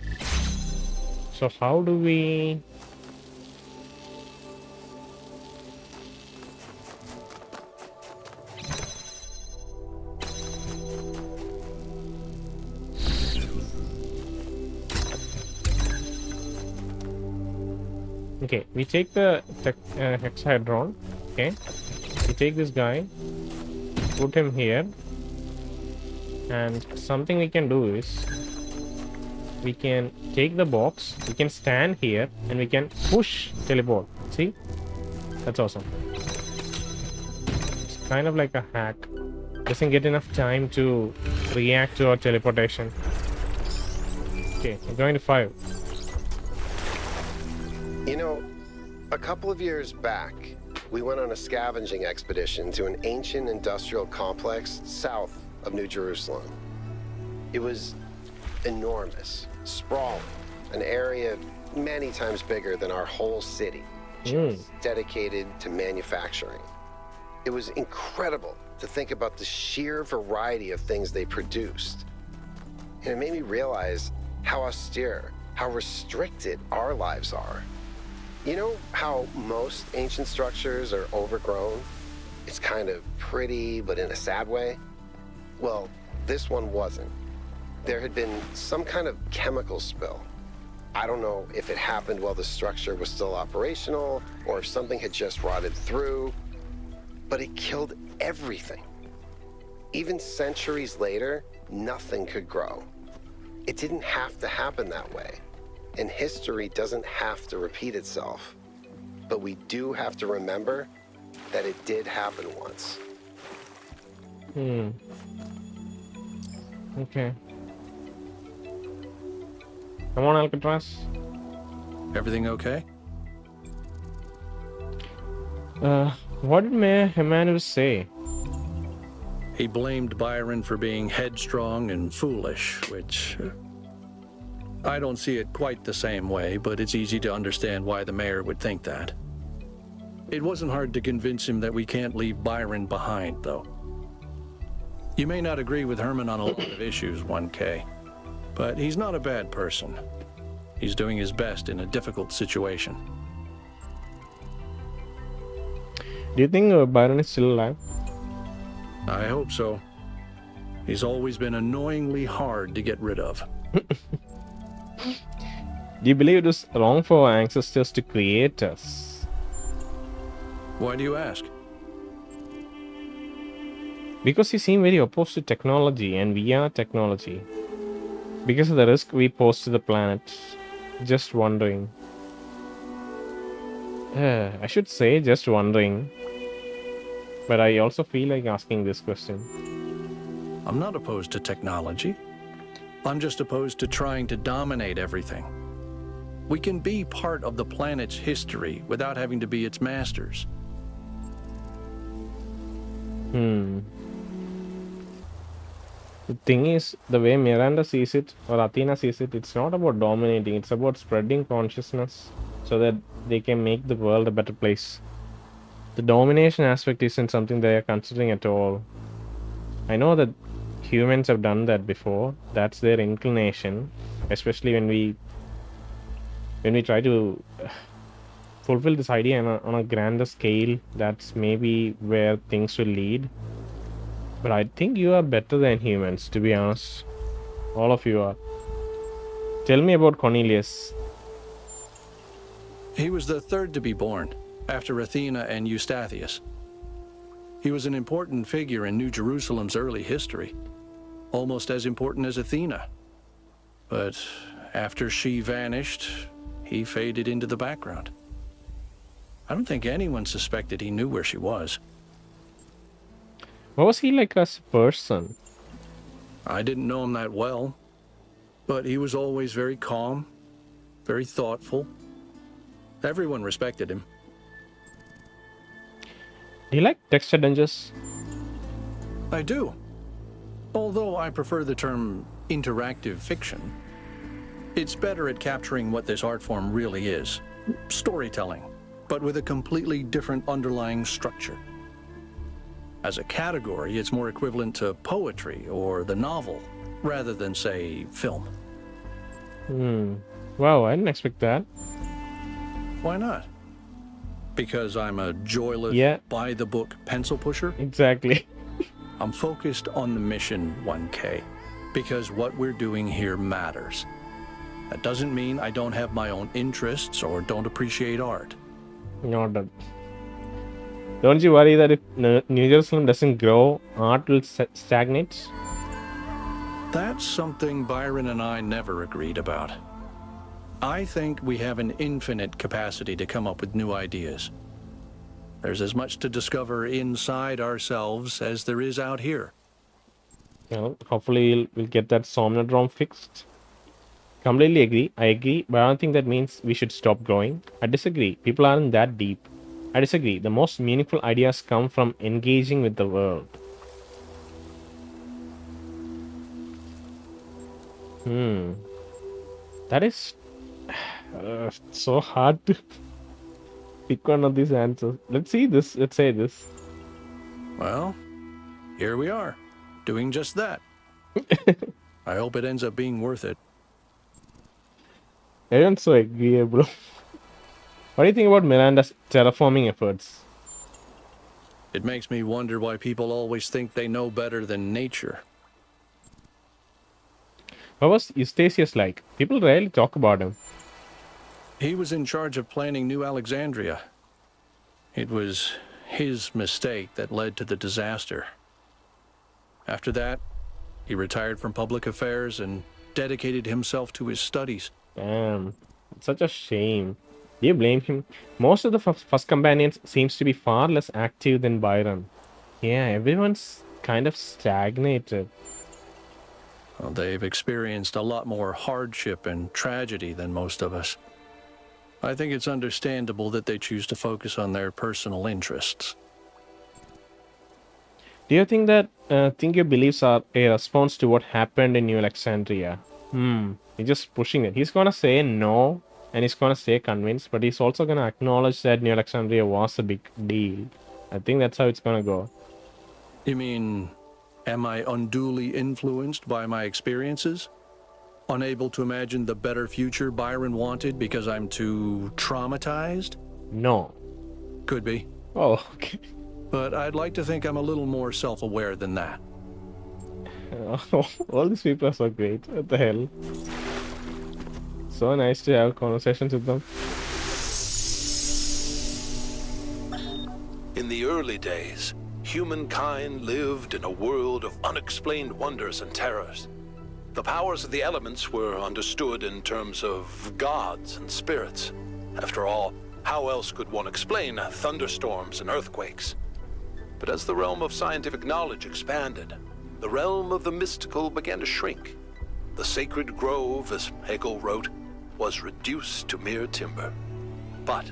So how do we... Okay, we take the hexahedron. Okay, we take this guy, put him here, and something we can do is we can take the box, we can stand here, and we can push teleport. See? That's awesome. It's kind of like a hack. Doesn't get enough time to react to our teleportation. Okay, we're going to 5. You know, a couple of years back, we went on a scavenging expedition to an ancient industrial complex south of New Jerusalem. It was enormous, sprawling, an area many times bigger than our whole city, just dedicated to manufacturing. It was incredible to think about the sheer variety of things they produced. And it made me realize how austere, how restricted our lives are. You know how most ancient structures are overgrown? It's kind of pretty, but in a sad way. Well, this one wasn't. There had been some kind of chemical spill. I don't know if it happened while the structure was still operational or if something had just rotted through, but it killed everything. Even centuries later, nothing could grow. It didn't have to happen that way. And history doesn't have to repeat itself. But we do have to remember that it did happen once. Okay. Come on, Alcatraz. Everything okay? What did Emmanuel say? He blamed Byron for being headstrong and foolish, which... I don't see it quite the same way, but it's easy to understand why the mayor would think that. It wasn't hard to convince him that we can't leave Byron behind, though. You may not agree with Herman on a lot of issues, 1K, but he's not a bad person. He's doing his best in a difficult situation. Do you think Byron is still alive? I hope so. He's always been annoyingly hard to get rid of. Do you believe it was wrong for our ancestors to create us? Why do you ask? Because you seem very opposed to technology, and we are technology. Because of the risk we pose to the planet. Just wondering. I should say just wondering. But I also feel like asking this question. I'm not opposed to technology. I'm just opposed to trying to dominate everything. We can be part of the planet's history without having to be its masters. The thing is, the way Miranda sees it, or Athena sees it, it's not about dominating, it's about spreading consciousness so that they can make the world a better place. The domination aspect isn't something they are considering at all. I know that humans have done that before. That's their inclination, especially when we try to fulfill this idea on a grander scale. That's maybe where things will lead. But I think you are better than humans, to be honest. All of you are. Tell me about Cornelius. He was the third to be born, after Athena and Eustathius. He was an important figure in New Jerusalem's early history, almost as important as Athena. But after she vanished, he faded into the background. I don't think anyone suspected he knew where she was. What was he like as a person? I didn't know him that well, but he was always very calm, very thoughtful. Everyone respected him. Do you like text adventures? I do. Although I prefer the term interactive fiction. It's better at capturing what this art form really is. Storytelling, but with a completely different underlying structure. As a category, it's more equivalent to poetry or the novel, rather than, say, film. Wow, I didn't expect that. Why not? Because I'm a joyless, by-the-book pencil pusher? Exactly. I'm focused on the mission 1K, because what we're doing here matters. That doesn't mean I don't have my own interests or don't appreciate art. Not that. Don't you worry that if New Jerusalem doesn't grow, art will stagnate? That's something Byron and I never agreed about. I think we have an infinite capacity to come up with new ideas. There's as much to discover inside ourselves as there is out here. Well, hopefully we'll get that Somnodrome fixed. Completely agree. I agree, but I don't think that means we should stop growing. I disagree. People aren't that deep. I disagree. The most meaningful ideas come from engaging with the world. That is so hard to pick one of these answers. Let's see this. Let's say this. Well, here we are, doing just that. I hope it ends up being worth it. Everyone's so agreeable. What do you think about Miranda's terraforming efforts? It makes me wonder why people always think they know better than nature. What was Eustathius like? People rarely talk about him. He was in charge of planning New Alexandria. It was his mistake that led to the disaster. After that, he retired from public affairs and dedicated himself to his studies. Damn, it's such a shame. Do you blame him? Most of the first companions seems to be far less active than Byron. Yeah, everyone's kind of stagnated. Well, they've experienced a lot more hardship and tragedy than most of us. I think it's understandable that they choose to focus on their personal interests. Do you think that your beliefs are a response to what happened in New Alexandria? He's just pushing it. He's gonna say no, and he's gonna stay convinced, but he's also gonna acknowledge that New Alexandria was a big deal. I think that's how it's gonna go. You mean, am I unduly influenced by my experiences? Unable to imagine the better future Byron wanted because I'm too traumatized? No. Could be. Oh, okay. But I'd like to think I'm a little more self-aware than that. All these people are so great. What the hell? So nice to have conversations with them. In the early days, humankind lived in a world of unexplained wonders and terrors. The powers of the elements were understood in terms of gods and spirits. After all, how else could one explain thunderstorms and earthquakes? But as the realm of scientific knowledge expanded, the realm of the mystical began to shrink. The sacred grove, as Hegel wrote, was reduced to mere timber. But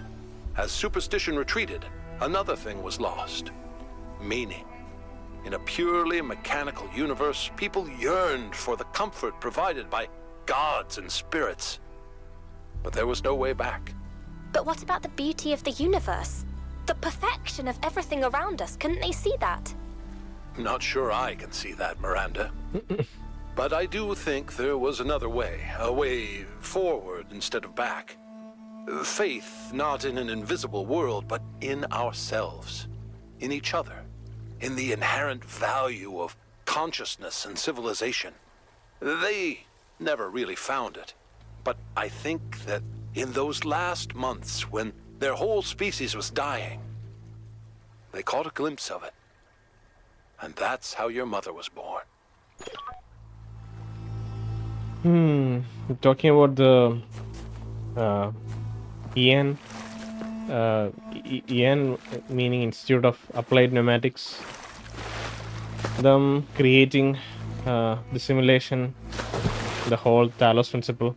as superstition retreated, another thing was lost: meaning. In a purely mechanical universe, people yearned for the comfort provided by gods and spirits. But there was no way back. But what about the beauty of the universe? The perfection of everything around us, couldn't they see that? Not sure I can see that, Miranda. But I do think there was another way, a way forward instead of back. Faith not in an invisible world, but in ourselves, in each other, in the inherent value of consciousness and civilization. They never really found it, but I think that in those last months when their whole species was dying, they caught a glimpse of it. And that's how your mother was born. Talking about the EN, EN meaning Institute of Applied Pneumatics, them creating the simulation, the whole Talos principle.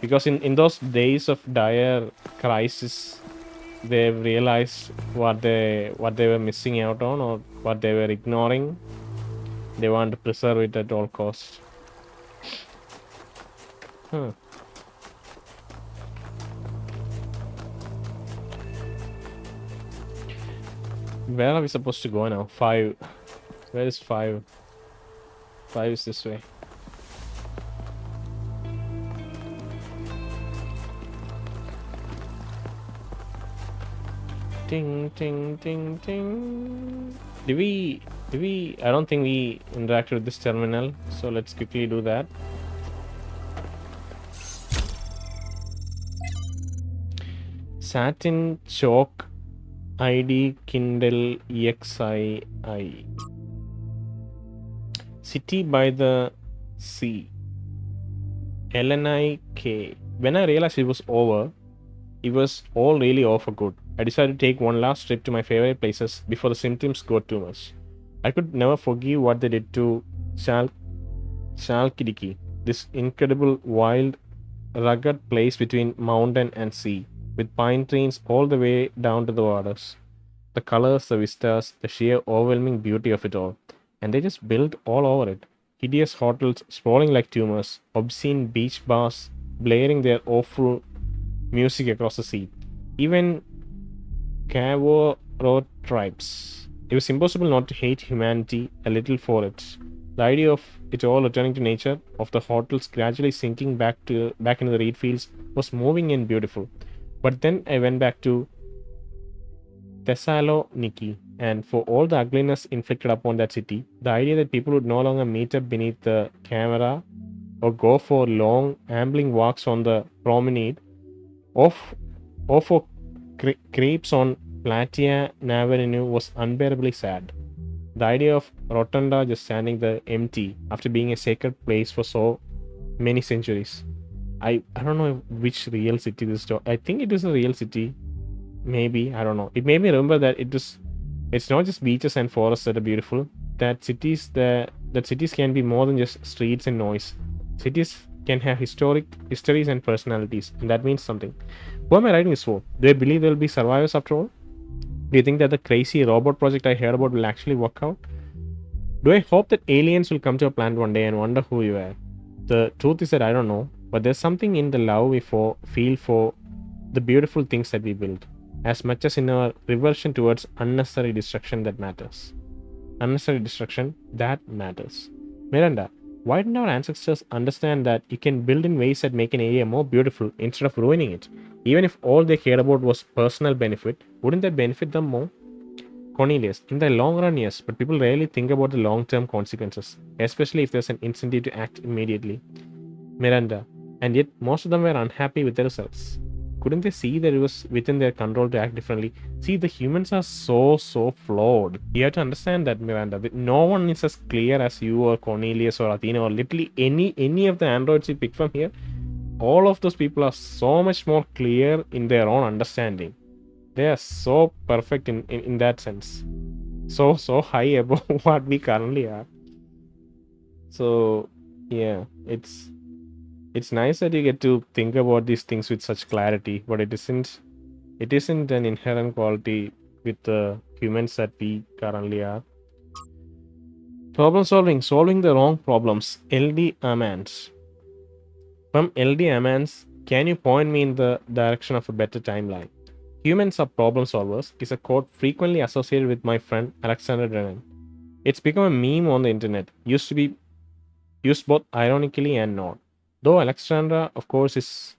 Because in those days of dire crisis, they've realized what they were missing out on, or what they were ignoring. They want to preserve it at all costs. Where are we supposed to go now? 5. Where is 5? 5 is this way. Ting, ting, ting, ting. Did we? I don't think we interacted with this terminal, so let's quickly do that. Satin chalk ID Kindle EXII. City by the Sea. LNIK. When I realized it was over, it was all really over for good. I decided to take one last trip to my favorite places before the symptoms got too much. I could never forgive what they did to Chalkidiki, this incredible, wild, rugged place between mountain and sea, with pine trees all the way down to the waters. The colors, the vistas, the sheer overwhelming beauty of it all. And they just built all over it. Hideous hotels sprawling like tumors, obscene beach bars blaring their awful music across the sea. Even Cavoro tribes. It was impossible not to hate humanity a little for it. The idea of it all returning to nature, of the hotels gradually sinking back into the reed fields, was moving and beautiful. But then I went back to Thessaloniki, and for all the ugliness inflicted upon that city, the idea that people would no longer meet up beneath the camera or go for long, ambling walks on the promenade, or for crepes on Platia Navarino was unbearably sad. The idea of Rotunda just standing there empty after being a sacred place for so many centuries. I don't know which real city this is. I think it is a real city. Maybe, I don't know. It made me remember that it's not just beaches and forests that are beautiful. That cities can be more than just streets and noise. Cities can have histories and personalities, and that means something. Who am I writing this for? Do I believe there will be survivors after all? Do you think that the crazy robot project I heard about will actually work out? Do I hope that aliens will come to our planet one day and wonder who you are? The truth is that I don't know, but there's something in the love we feel for the beautiful things that we build, as much as in our reversion towards unnecessary destruction that matters. Unnecessary destruction that matters. Miranda, why didn't our ancestors understand that you can build in ways that make an area more beautiful instead of ruining it? Even if all they cared about was personal benefit, wouldn't that benefit them more? Cornelius, in the long run, yes, but people rarely think about the long-term consequences, especially if there's an incentive to act immediately. Miranda, and yet most of them were unhappy with the results. Couldn't they see that it was within their control to act differently? See, the humans are so flawed. You have to understand that, Miranda. No one is as clear as you or Cornelius or Athena or literally any of the androids you pick from here. All of those people are so much more clear in their own understanding. They are so perfect in that sense. So high above what we currently are. So, yeah, it's It's nice that you get to think about these things with such clarity, but it isn't an inherent quality with the humans that we currently are. Problem solving the wrong problems. LD Amans. From LD Amans, can you point me in the direction of a better timeline? Humans are problem solvers is a quote frequently associated with my friend Alexander Drennan. It's become a meme on the internet. Used to be used both ironically and not. Though Alexandra, of course, is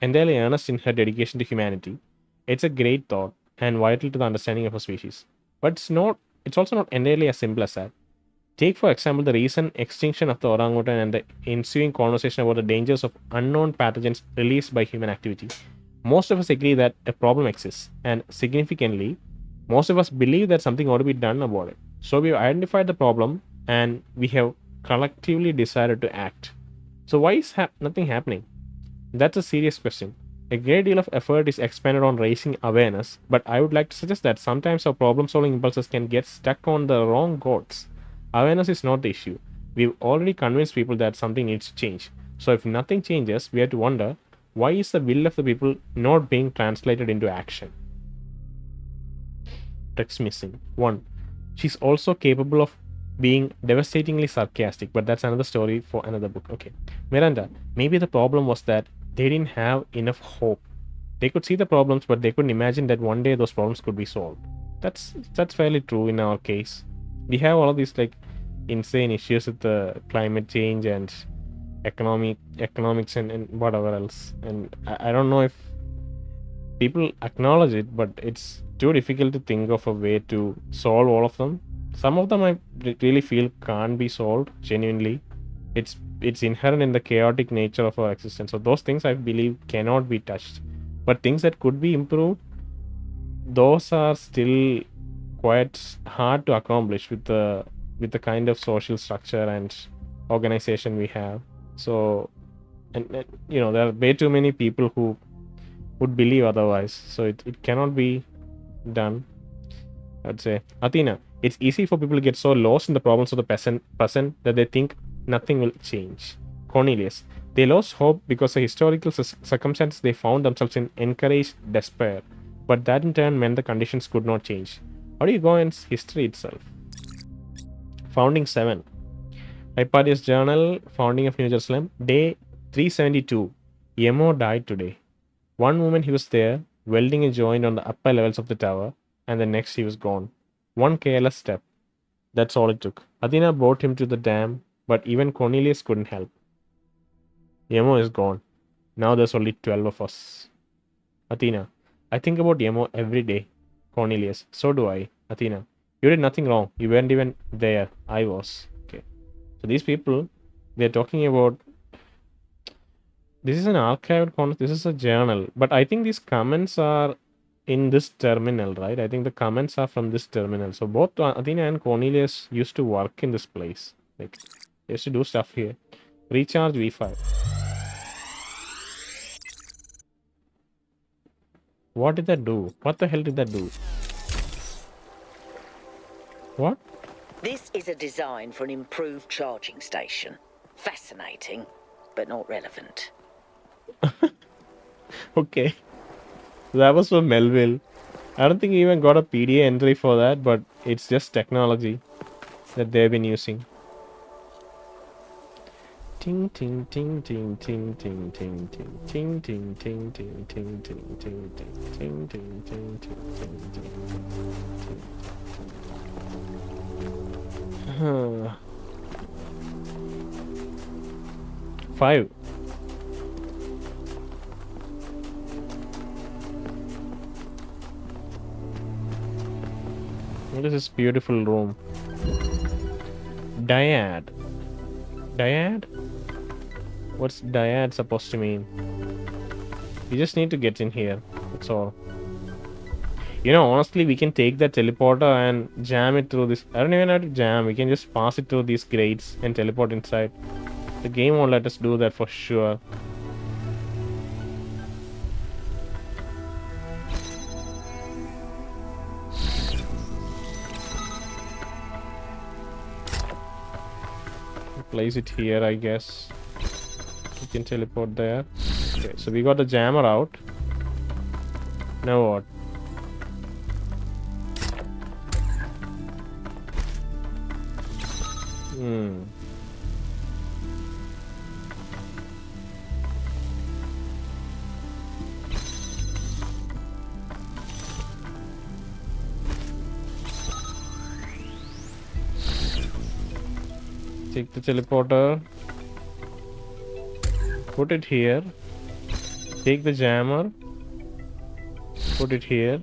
entirely earnest in her dedication to humanity, it's a great thought and vital to the understanding of a species. But it's also not entirely as simple as that. Take, for example, the recent extinction of the orangutan and the ensuing conversation about the dangers of unknown pathogens released by human activity. Most of us agree that a problem exists, and significantly, most of us believe that something ought to be done about it. So we've identified the problem and we have collectively decided to act. So why is nothing happening? That's a serious question. A great deal of effort is expended on raising awareness, but I would like to suggest that sometimes our problem solving impulses can get stuck on the wrong goals. Awareness is not the issue. We've already convinced people that something needs to change. So if nothing changes, we have to wonder, why is the will of the people not being translated into action? Text missing. 1. She's also capable of being devastatingly sarcastic, but that's another story for another book. Okay. Miranda, maybe the problem was that they didn't have enough hope. They could see the problems, but they couldn't imagine that one day those problems could be solved. That's fairly true in our case. We have all of these like insane issues with the climate change and economics and whatever else. And I don't know if people acknowledge it, but it's too difficult to think of a way to solve all of them. Some of them I really feel can't be solved genuinely. It's inherent in the chaotic nature of our existence. So those things I believe cannot be touched. But things that could be improved, those are still quite hard to accomplish with the kind of social structure and organization we have. So and there are way too many people who would believe otherwise. So it cannot be done, I'd say. Athena, it's easy for people to get so lost in the problems of the person that they think nothing will change. Cornelius, they lost hope because the historical circumstances they found themselves in encouraged despair, but that in turn meant the conditions could not change. How do you go against history itself? Founding 7. Hypatia's Journal, Founding of New Jerusalem, Day 372. Yemo died today. One moment he was there, welding a joint on the upper levels of the tower, and the next he was gone. One careless step. That's all it took. Athena brought him to the dam, but even Cornelius couldn't help. Yemo is gone. Now there's only 12 of us. Athena, I think about Yemo every day. Cornelius, so do I. Athena, you did nothing wrong. You weren't even there. I was. Okay. So these people, they're talking about... This is an archived content. This is a journal. But I think these comments are in this terminal, right? I think the comments are from this terminal. So both Athena and Cornelius used to work in this place. Like, they used to do stuff here. Recharge V5. What did that do? What the hell did that do? What? This is a design for an improved charging station. Fascinating, but not relevant. Okay. That was for Melville. I don't think he even got a PDA entry for that, but it's just technology that they've been using. Ting ting ting ting ting ting ting ting ting ting ting ting ting ting ting ting ting ting ting ting. 5. What is this beautiful room? Dyad. Dyad? What's Dyad supposed to mean? You just need to get in here. That's all. Honestly, we can take that teleporter and jam it through this. I don't even have to jam. We can just pass it through these grates and teleport inside. The game won't let us do that for sure. Place it here, I guess. can teleport there. Okay, so we got the jammer out. Now what? Take the teleporter. Put it here. Take the jammer. Put it here.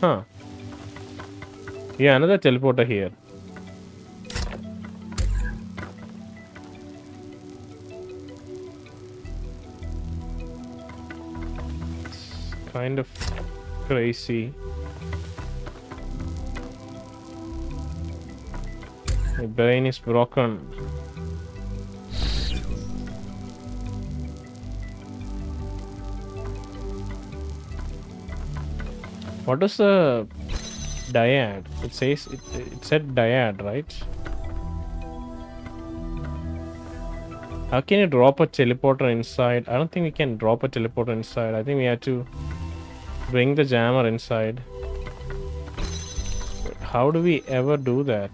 Huh. Yeah, another teleporter here. It's kind of crazy. My brain is broken. What is the Dyad? It says it said Dyad, right? How can you drop a teleporter inside? I don't think we can drop a teleporter inside. I think we have to bring the jammer inside. But how do we ever do that?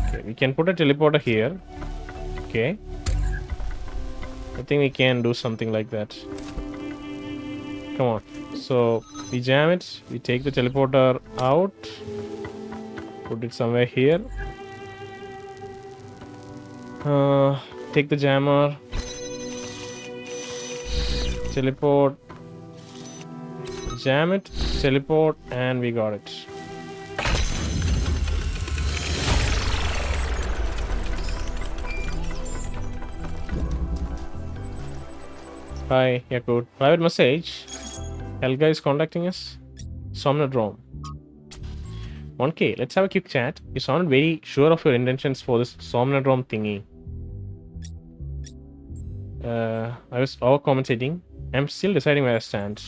Okay, we can put a teleporter here. Okay. I think we can do something like that. Come on. So we jam it. We take the teleporter out. Put it somewhere here. Take the jammer. Teleport. Jam it. Teleport. And we got it. Hi, Yaqut. Private message. Helga is contacting us. Somnodrome. 1K, let's have a quick chat. You sounded very sure of your intentions for this Somnodrome thingy. I was over-commentating. I'm still deciding where I stand.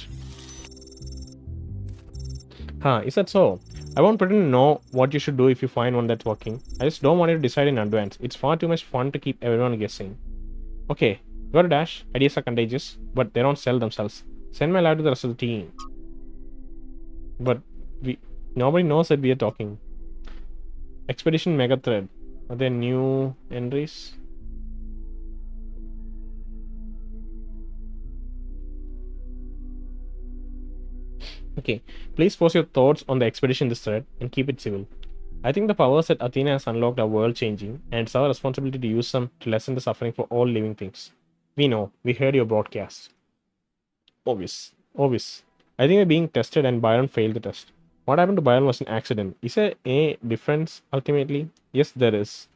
Huh, is that so? I won't pretend to know what you should do if you find one that's working. I just don't want you to decide in advance. It's far too much fun to keep everyone guessing. Okay. Got a dash. Ideas are contagious, but they don't sell themselves. Send my lab to the rest of the team. But nobody knows that we are talking. Expedition Mega Thread. Are there new entries? Okay. Please post your thoughts on the expedition this thread and keep it civil. I think the powers that Athena has unlocked are world changing, and it's our responsibility to use them to lessen the suffering for all living things. We know. We heard your broadcast. Obvious. I think we're being tested and Byron failed the test. What happened to Byron was an accident. Is there a difference ultimately? Yes, there is.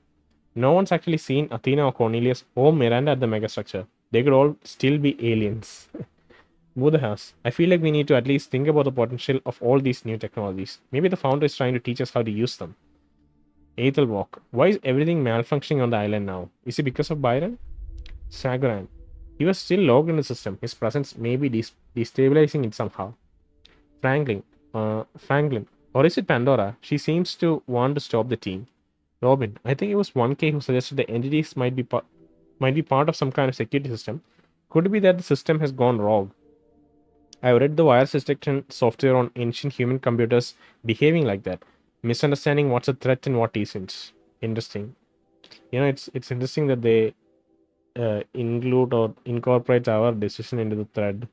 No one's actually seen Athena or Cornelius or Miranda at the megastructure. They could all still be aliens. Buddha has. I feel like we need to at least think about the potential of all these new technologies. Maybe the founder is trying to teach us how to use them. Aethel Walk. Why is everything malfunctioning on the island now? Is it because of Byron? Sagaran. He was still logged in the system. His presence may be destabilizing it somehow. Franklin. Or is it Pandora? She seems to want to stop the team. Robin. I think it was 1K who suggested the entities might be part of some kind of security system. Could it be that the system has gone rogue? I read the virus detection software on ancient human computers behaving like that. Misunderstanding what's a threat and what isn't. Interesting. You know, it's interesting that they include or incorporate our decision into the thread,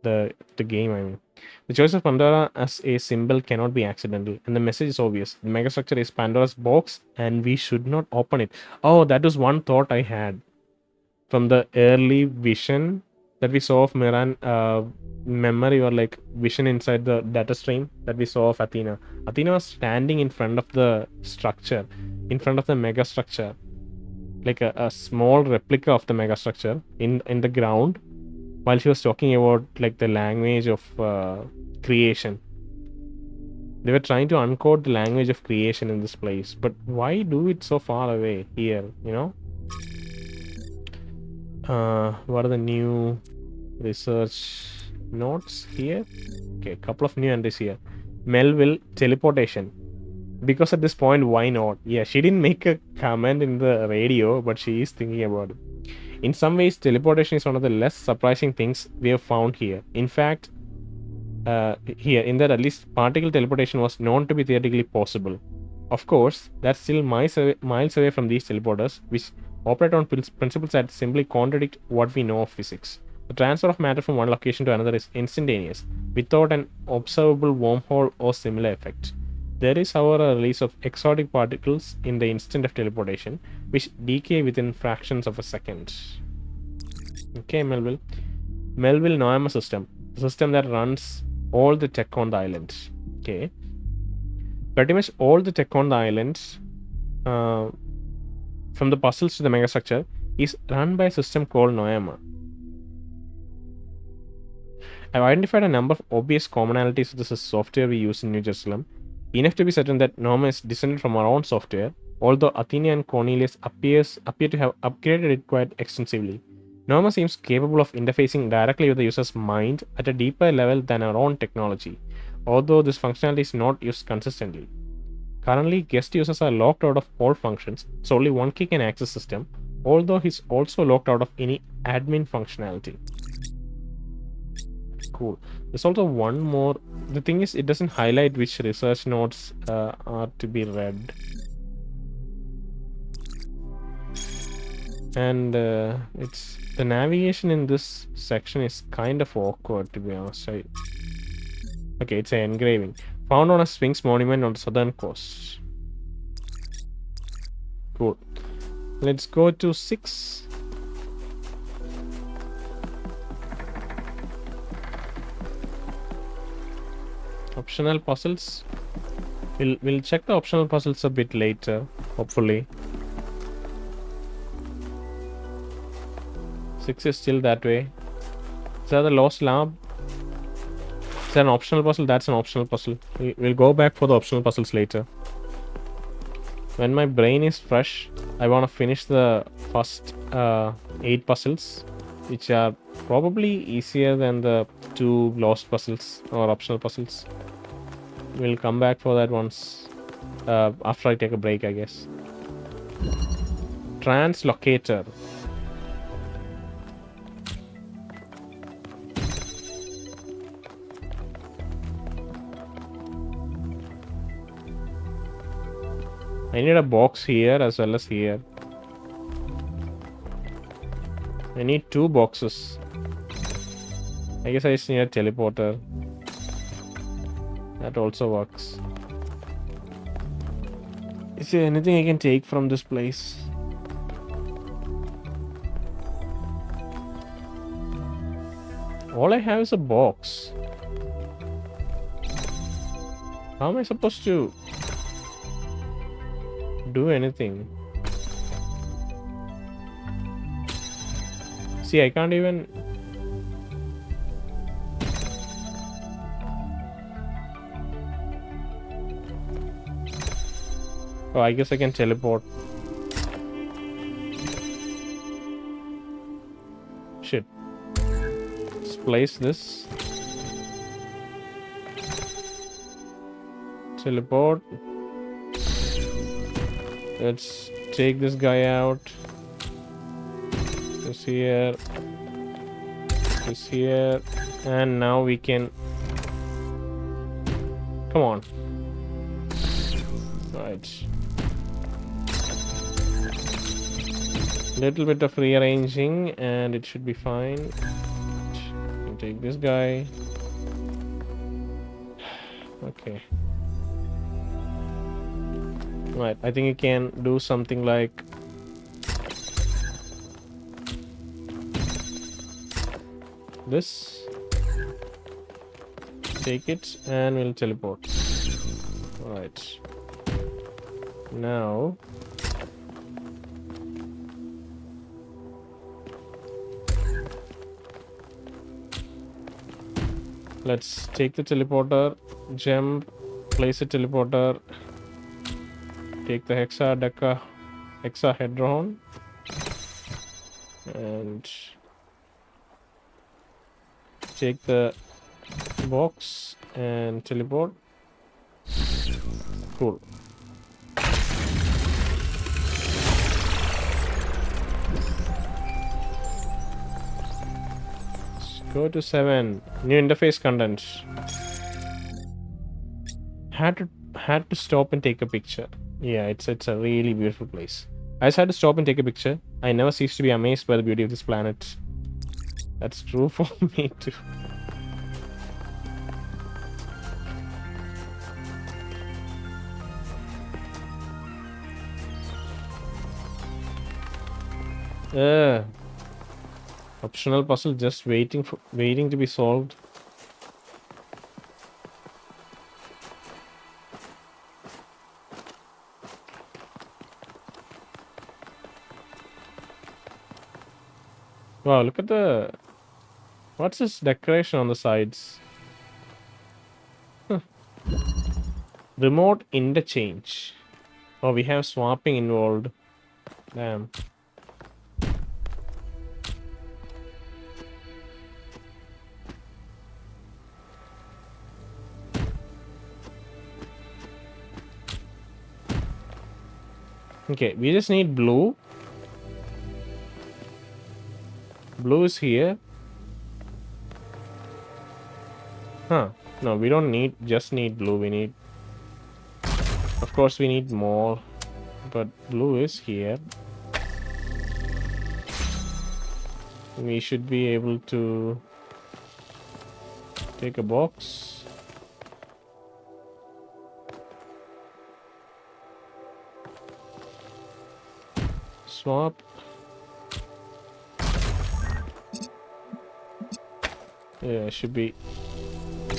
the game. I mean, the choice of Pandora as a symbol cannot be accidental, and the message is obvious. The megastructure is Pandora's box, and we should not open it. Oh, that was one thought I had from the early vision that we saw of memory or like vision inside the data stream that we saw of Athena. Athena was standing in front of the structure, in front of the megastructure. Like a small replica of the megastructure in the ground, while she was talking about like the language of creation. They were trying to uncode the language of creation in this place, but why do it so far away here, you know? What are the new research notes here. Okay, a couple of new entries here. Melville, teleportation. Because at this point, why not? Yeah, she didn't make a comment in the radio, but she is thinking about it. In some ways, teleportation is one of the less surprising things we have found here. In fact, here, in that at least particle teleportation was known to be theoretically possible. Of course, that's still miles away from these teleporters, which operate on principles that simply contradict what we know of physics. The transfer of matter from one location to another is instantaneous, without an observable wormhole or similar effect. There is, however, a release of exotic particles in the instant of teleportation, which decay within fractions of a second. Okay, Melville. Melville Noema system, the system that runs all the tech on the island. Okay. Pretty much all the tech on the island, from the puzzles to the megastructure, is run by a system called Noema. I've identified a number of obvious commonalities with the software we use in New Jerusalem, enough to be certain that Noema is descended from our own software, although Athena and Cornelius appear to have upgraded it quite extensively. Noema seems capable of interfacing directly with the user's mind at a deeper level than our own technology, although this functionality is not used consistently. Currently, guest users are locked out of all functions, so only one key can access the system, although he's also locked out of any admin functionality. Cool. There's also one more. The thing is, it doesn't highlight which research notes are to be read. And it's the navigation in this section is kind of awkward, to be honest. Okay, it's an engraving found on a Sphinx monument on the southern coast. Cool. Let's go to 6. Optional puzzles. We'll check the optional puzzles a bit later, hopefully. 6 is still that way. Is that the lost lab? Is that an optional puzzle? That's an optional puzzle. We'll go back for the optional puzzles later. When my brain is fresh, I want to finish the first 8 puzzles, which are probably easier than the 2 lost puzzles or optional puzzles. We'll come back for that once after I take a break, I guess. Translocator. I need a box here as well as here. I need 2 boxes. I guess I just need a teleporter. That also works. Is there anything I can take from this place? All I have is a box. How am I supposed to do anything? See, I can't even. Oh, I guess I can teleport. Shit. Let's place this. Teleport. Let's take this guy out. This here. This here. And now we can. Come on. Right. Little bit of rearranging and it should be fine. You can take this guy. Okay. Right, I think you can do something like this. Take it and we'll teleport. Right. Now let's take the teleporter, jump, place a teleporter, take the hexahedron, take the box and teleport. Cool. Let's go to 7. New interface content. Had to stop and take a picture. Yeah, it's a really beautiful place. I just had to stop and take a picture. I never cease to be amazed by the beauty of this planet. That's true for me too. Optional puzzle just waiting to be solved. Wow, look at the... What's this decoration on the sides? Huh. Remote interchange. Oh, we have swapping involved. Damn. Okay, we just need blue. Blue is here. Huh. No, we don't just need blue. We need... Of course, we need more. But blue is here. We should be able to take a box. Swap. Yeah, I should be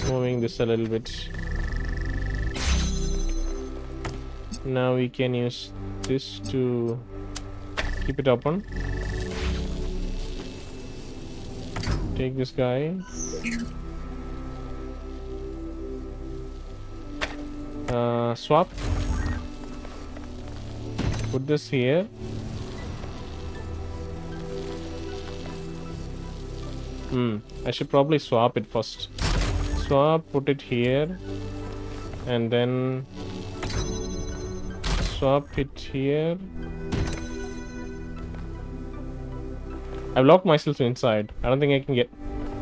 moving this a little bit. Now we can use this to keep it open. Take this guy. Swap. Put this here. I should probably swap it first. Swap, put it here. And then swap it here. I've locked myself inside. I don't think I can get...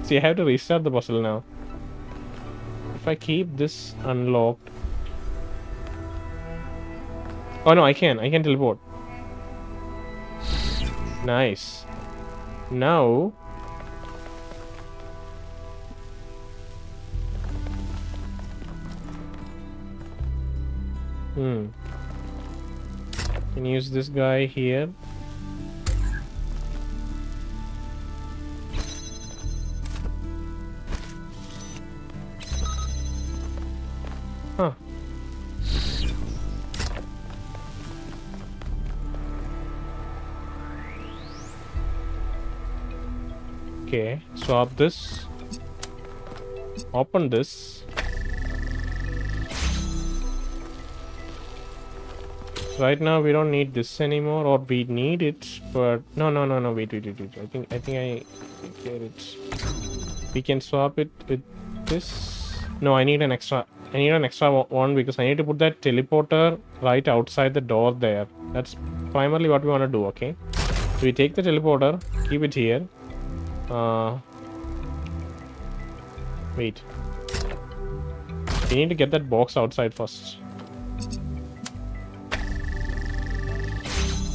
See, I have to restart the puzzle now. If I keep this unlocked... Oh no, I can teleport. Nice. Now... Can use this guy here. Huh. Okay, swap this. Open this. Right now we don't need this anymore, or we need it, but no, wait. I think I get it. We can swap it with this. No, I need an extra one because I need to put that teleporter right outside the door there. That's primarily what we want to do, okay? So we take the teleporter, keep it here. Wait. We need to get that box outside first.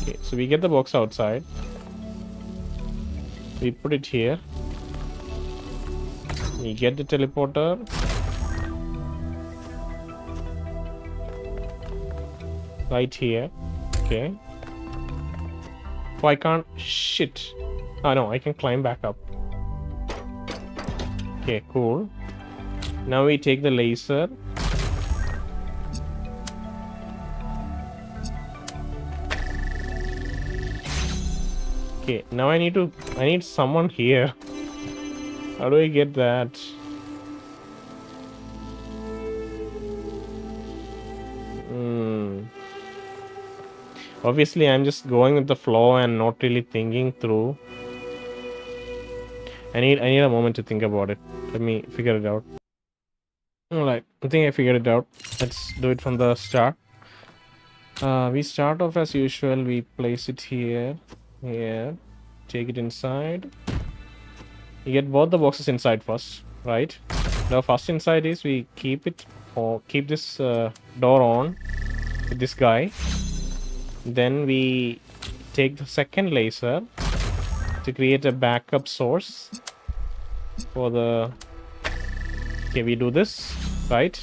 Okay, so we get the box outside. We put it here. We get the teleporter. Right here. Okay. Oh, I can't... Shit. Oh, no, I can climb back up. Okay, cool. Now we take the laser. Okay, now I need someone here. How do I get that? Obviously, I'm just going with the flow and not really thinking through. I need a moment to think about it. Let me figure it out. Alright, I think I figured it out. Let's do it from the start. We start off as usual. We place it here, here. Take it inside. You get both the boxes inside first, right? The first inside is we keep it or keep this door on with this guy. Then we take the second laser to create a backup source for the. Okay, we do this, right?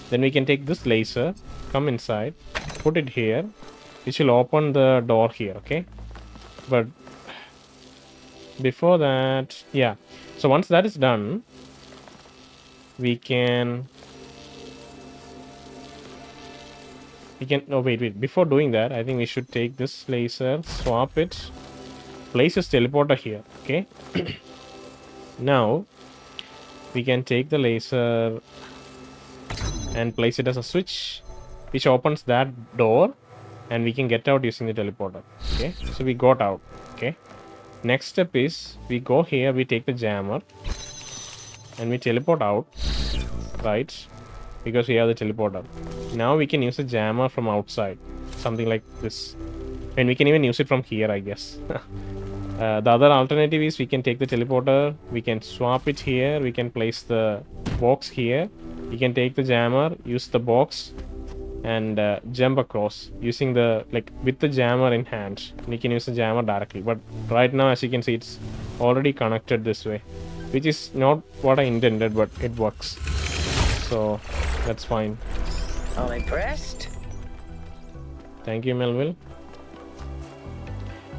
Then we can take this laser, come inside, put it here, which will open the door here, okay? But before that, yeah. So once that is done, we can. Oh, wait. Before doing that, I think we should take this laser, swap it, place this teleporter here, okay? Now, we can take the laser and place it as a switch, which opens that door, and we can get out using the teleporter, okay? So we got out, okay? Next step is, we go here, we take the jammer, and we teleport out, right? Because we have the teleporter. Now we can use the jammer from outside, something like this. And we can even use it from here, I guess. The other alternative is we can take the teleporter, we can swap it here, we can place the box here, we can take the jammer, use the box, and jump across using the, like, with the jammer in hand. We can use the jammer directly. But right now, as you can see, it's already connected this way, which is not what I intended, but it works. So that's fine. I'm impressed. Thank you, Melville.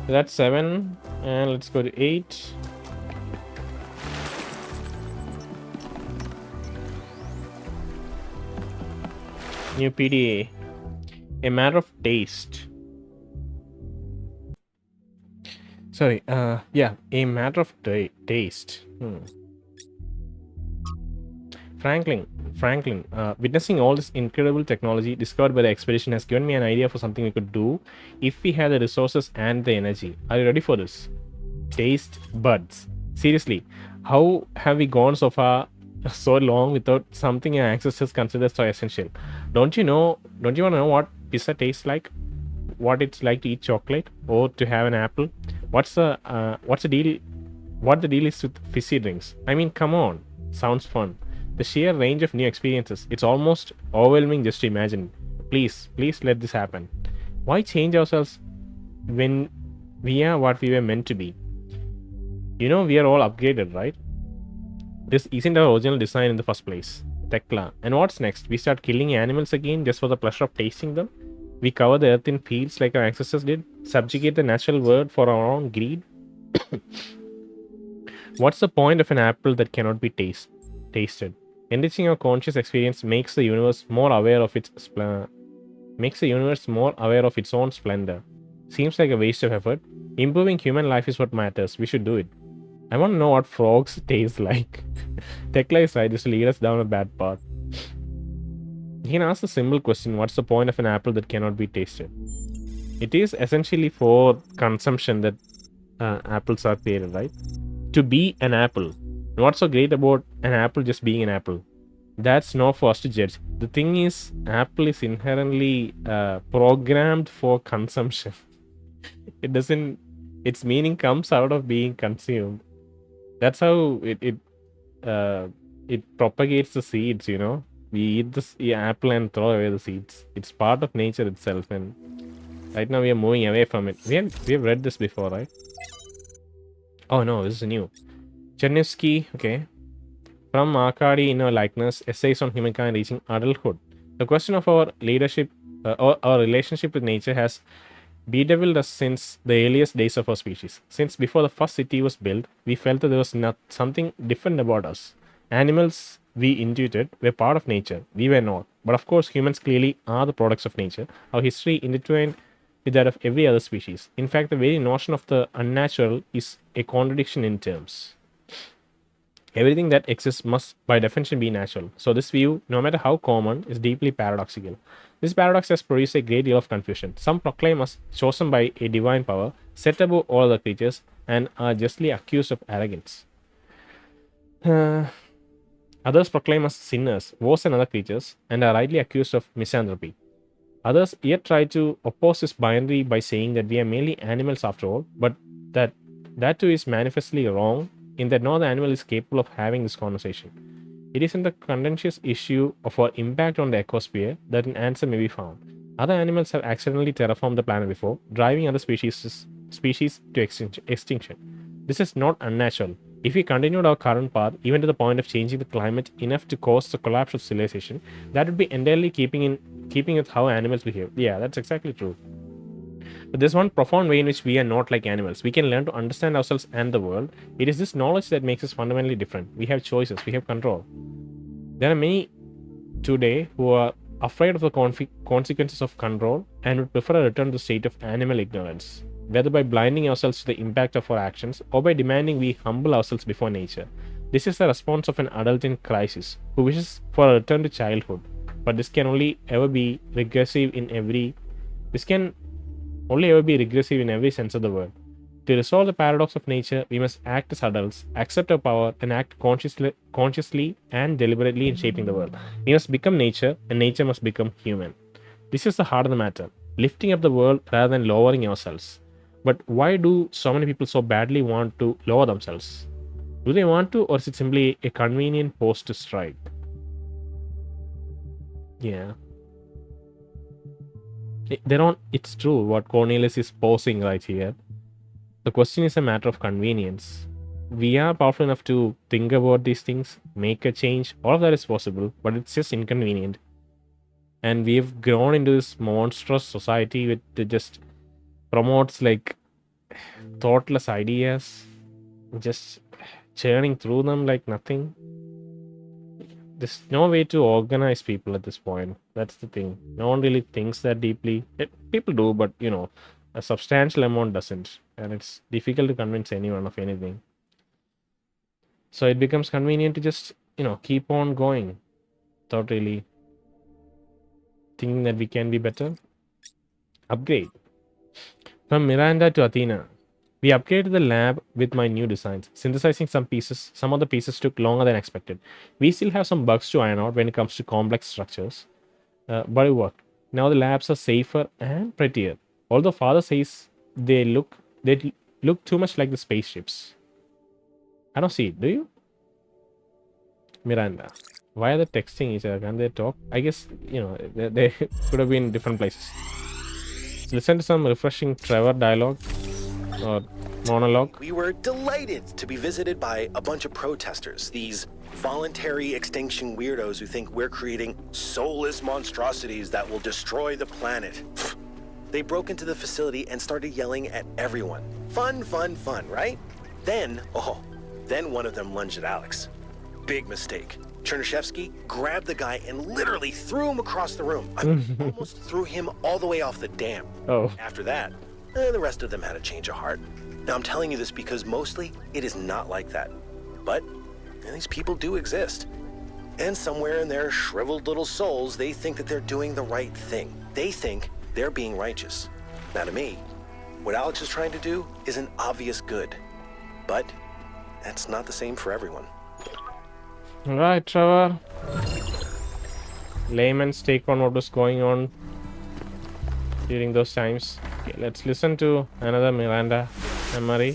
That's 7, and let's go to 8. New PDA. A matter of taste. Sorry, yeah, a matter of taste. Franklin, witnessing all this incredible technology discovered by the expedition has given me an idea for something we could do if we had the resources and the energy. Are you ready for this? Taste buds. Seriously, how have we gone so far, so long without something our ancestors considered so essential? Don't you want to know what pizza tastes like? What it's like to eat chocolate or to have an apple? What's the deal? What the deal is with fizzy drinks? I mean, come on, sounds fun. The sheer range of new experiences, it's almost overwhelming just to imagine. Please let this happen. Why change ourselves when we are what we were meant to be? You know, we are all upgraded, right? This isn't our original design in the first place. Tekla. And what's next? We start killing animals again just for the pleasure of tasting them? We cover the earth in fields like our ancestors did? Subjugate the natural world for our own greed? What's the point of an apple that cannot be tasted? Enriching our conscious experience makes the universe more aware of its own splendor. Seems like a waste of effort. Improving human life is what matters. We should do it. I want to know what frogs taste like. Tekla is right. This will lead us down a bad path. He can ask a simple question. What's the point of an apple that cannot be tasted? It is essentially for consumption that apples are created, right? To be an apple. What's so great about an apple just being an apple? That's not for us to judge. The thing is, apple is inherently programmed for consumption. Its meaning comes out of being consumed. That's how it propagates the seeds, you know. We eat the apple and throw away the seeds. It's part of nature itself, and right now we are moving away from it. We have read this before, right? Oh no, this is new. Chernivsky, okay. From Arkady in our likeness, essays on humankind reaching adulthood. The question of our leadership or our relationship with nature has bedeviled us since the earliest days of our species. Since before the first city was built, we felt that there was something different about us. Animals, we intuited, were part of nature. We were not. But of course, humans clearly are the products of nature. Our history intertwined with that of every other species. In fact, the very notion of the unnatural is a contradiction in terms. Everything that exists must, by definition, be natural. So this view, no matter how common, is deeply paradoxical. This paradox has produced a great deal of confusion. Some proclaim us chosen by a divine power, set above all other creatures, and are justly accused of arrogance. Others proclaim us sinners, worse than other creatures, and are rightly accused of misanthropy. Others yet try to oppose this binary by saying that we are merely animals after all, but that too is manifestly wrong in that no other animal is capable of having this conversation. It is in the contentious issue of our impact on the ecosphere that an answer may be found. Other animals have accidentally terraformed the planet before, driving other species to extinction. This is not unnatural. If we continued our current path, even to the point of changing the climate enough to cause the collapse of civilization, that would be entirely keeping with how animals behave. Yeah, that's exactly true. But there's one profound way in which we are not like animals. We can learn to understand ourselves and the world. It is this knowledge that makes us fundamentally different. We have choices, we have control. There are many today who are afraid of the consequences of control and would prefer a return to the state of animal ignorance, whether by blinding ourselves to the impact of our actions or by demanding we humble ourselves before nature. This is the response of an adult in crisis who wishes for a return to childhood. But this can only ever be regressive in every sense of the word. To resolve the paradox of nature, we must act as adults, accept our power, and act consciously and deliberately in shaping the world. We must become nature, and nature must become human. This is the heart of the matter, lifting up the world rather than lowering ourselves. But why do so many people so badly want to lower themselves? Do they want to, or is it simply a convenient pose to strike? Yeah. It's true what Cornelius is posing right here. The question is a matter of convenience. We are powerful enough to think about these things, make a change, all of that is possible, but it's just inconvenient. And we've grown into this monstrous society that just promotes like thoughtless ideas, just churning through them like nothing. There's no way to organize people at this point. That's the thing. No one really thinks that deeply. People do, but a substantial amount doesn't. And it's difficult to convince anyone of anything. So it becomes convenient to just, keep on going without really thinking that we can be better. Upgrade. From Miranda to Athena. We upgraded the lab with my new designs. Synthesizing some of the pieces took longer than expected. We still have some bugs to iron out when it comes to complex structures, but it worked. Now the labs are safer and prettier. Although father says they look too much like the spaceships. I don't see it, do you? Miranda. Why are they texting each other? Can they talk? I guess, they could have been in different places. Listen to some refreshing Trevor dialogue. Or monologue. We were delighted to be visited by a bunch of protesters, these voluntary extinction weirdos who think we're creating soulless monstrosities that will destroy the planet. They broke into the facility and started yelling at everyone. Fun, right? Then one of them lunged at Alex. Big mistake. Chernyshevsky grabbed the guy and literally threw him across the room. I almost threw him all the way off the dam. Oh. After that, the rest of them had a change of heart. Now, I'm telling you this because mostly it is not like that. But these people do exist. And somewhere in their shriveled little souls, they think that they're doing the right thing. They think they're being righteous. Now, to me, what Alex is trying to do is an obvious good. But that's not the same for everyone. All right, Trevor. Layman's take on what was going on during those times. Okay, let's listen to another Miranda memory.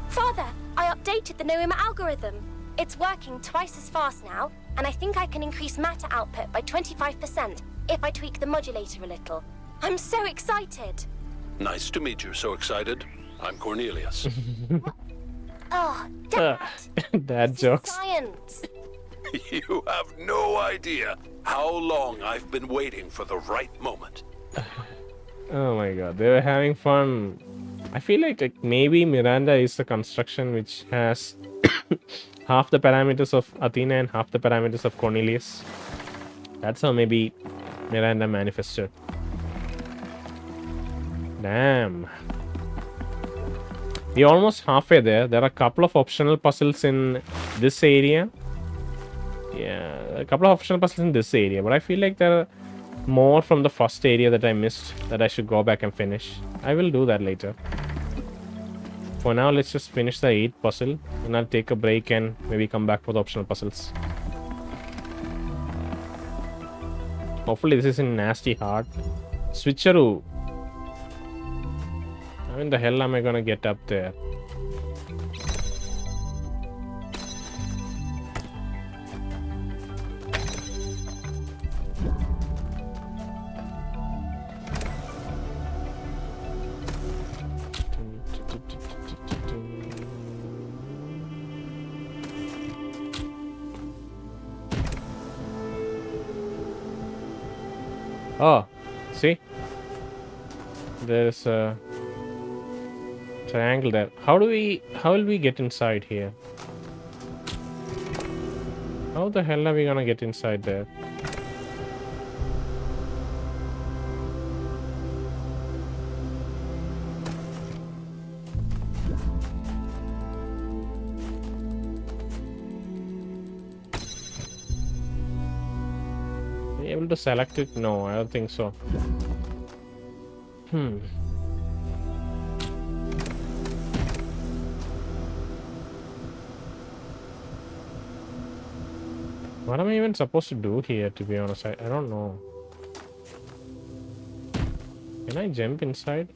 Father, I updated the Noema algorithm. It's working twice as fast now, and I think I can increase matter output by 25% if I tweak the modulator a little. I'm so excited. Nice to meet you. So excited. I'm Cornelius. Oh, Dad. Dad jokes. Science. You have no idea how long I've been waiting for the right moment. Oh my god, they were having fun. I feel like maybe Miranda is the construction which has half the parameters of Athena and half the parameters of Cornelius. That's how maybe Miranda manifested. Damn. We're almost halfway there. There are a couple of optional puzzles in this area. Yeah, a couple of optional puzzles in this area, but I feel like there are more from the first area that I missed that I should go back and finish. I will do that later. For now, let's just finish the 8th puzzle, and I'll take a break and maybe come back for the optional puzzles. Hopefully this isn't nasty hard. Switcheroo. How in the hell am I gonna get up there? Oh, see? There's a triangle there. How will we get inside here? How the hell are we gonna get inside there? Able to select it? No, I don't think so. What am I even supposed to do here, to be honest? I don't know. Can I jump inside?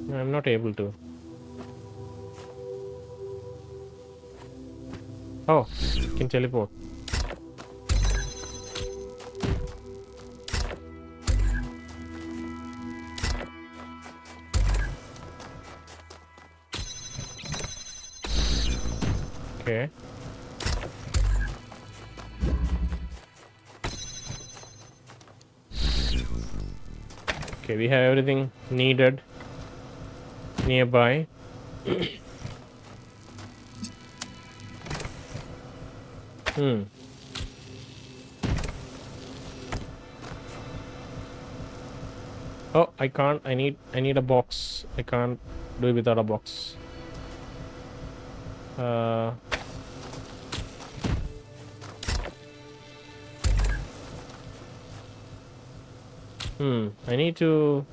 No, I'm not able to. Oh, you can teleport. Okay. Okay, we have everything needed nearby. Oh, I can't. I need a box. I can't do it without a box. I need to.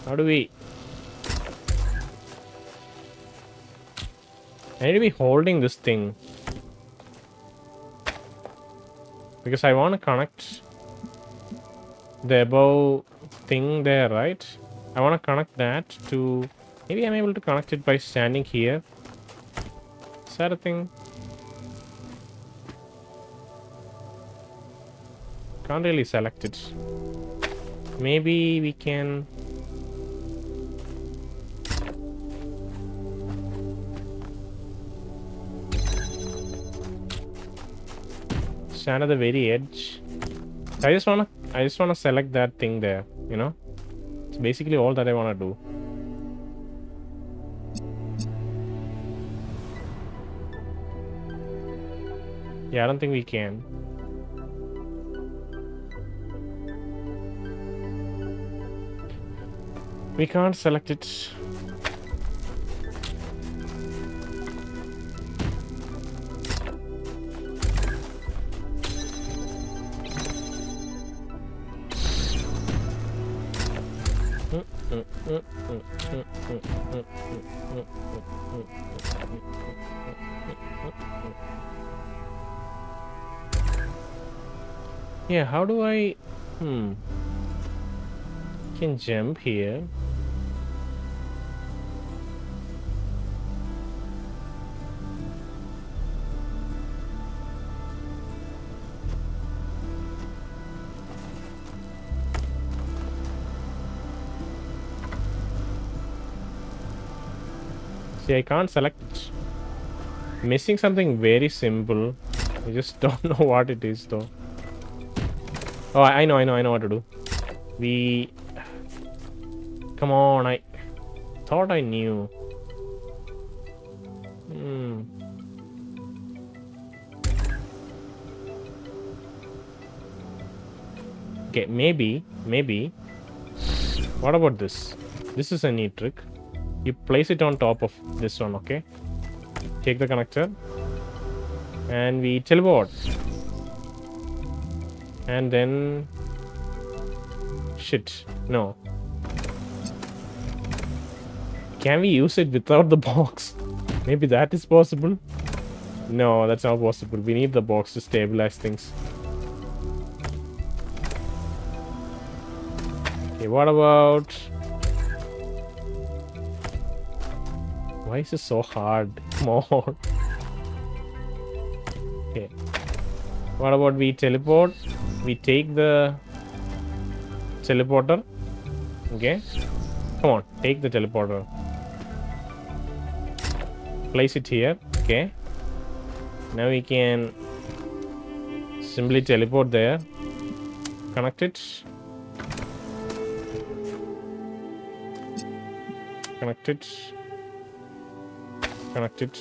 How do we? I need to be holding this thing because I want to connect the above thing there, right? I want to connect that to. Maybe I'm able to connect it by standing here. Is that a thing? Can't really select it. Maybe we can. Stand at the very edge. I just wanna select that thing there, you know? It's basically all that I wanna do. Yeah, I don't think we can. We can't select it. Yeah, how do I... Can jump here. See, I can't select it. Missing something very simple. I just don't know what it is though. Oh, I know what to do. Come on, I thought I knew. Okay, maybe. What about this? This is a neat trick. You place it on top of this one, okay? take the connector. And we teleport. And then... Shit. No. Can we use it without the box? Maybe that is possible? No, that's not possible. We need the box to stabilize things. Okay, what about... Why is it so hard? Come on. Okay. What about we teleport? We take the teleporter. Okay. Come on, take the teleporter. Place it here. Okay. Now we can simply teleport there. Connect it. Connect it. Connect it.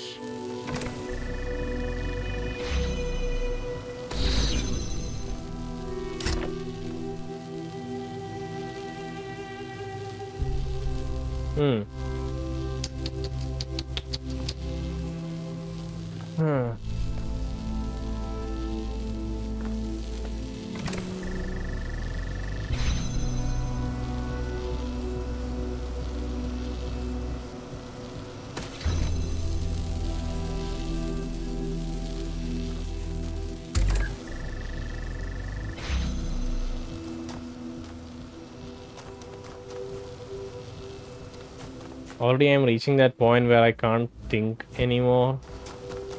Already I'm reaching that point where I can't think anymore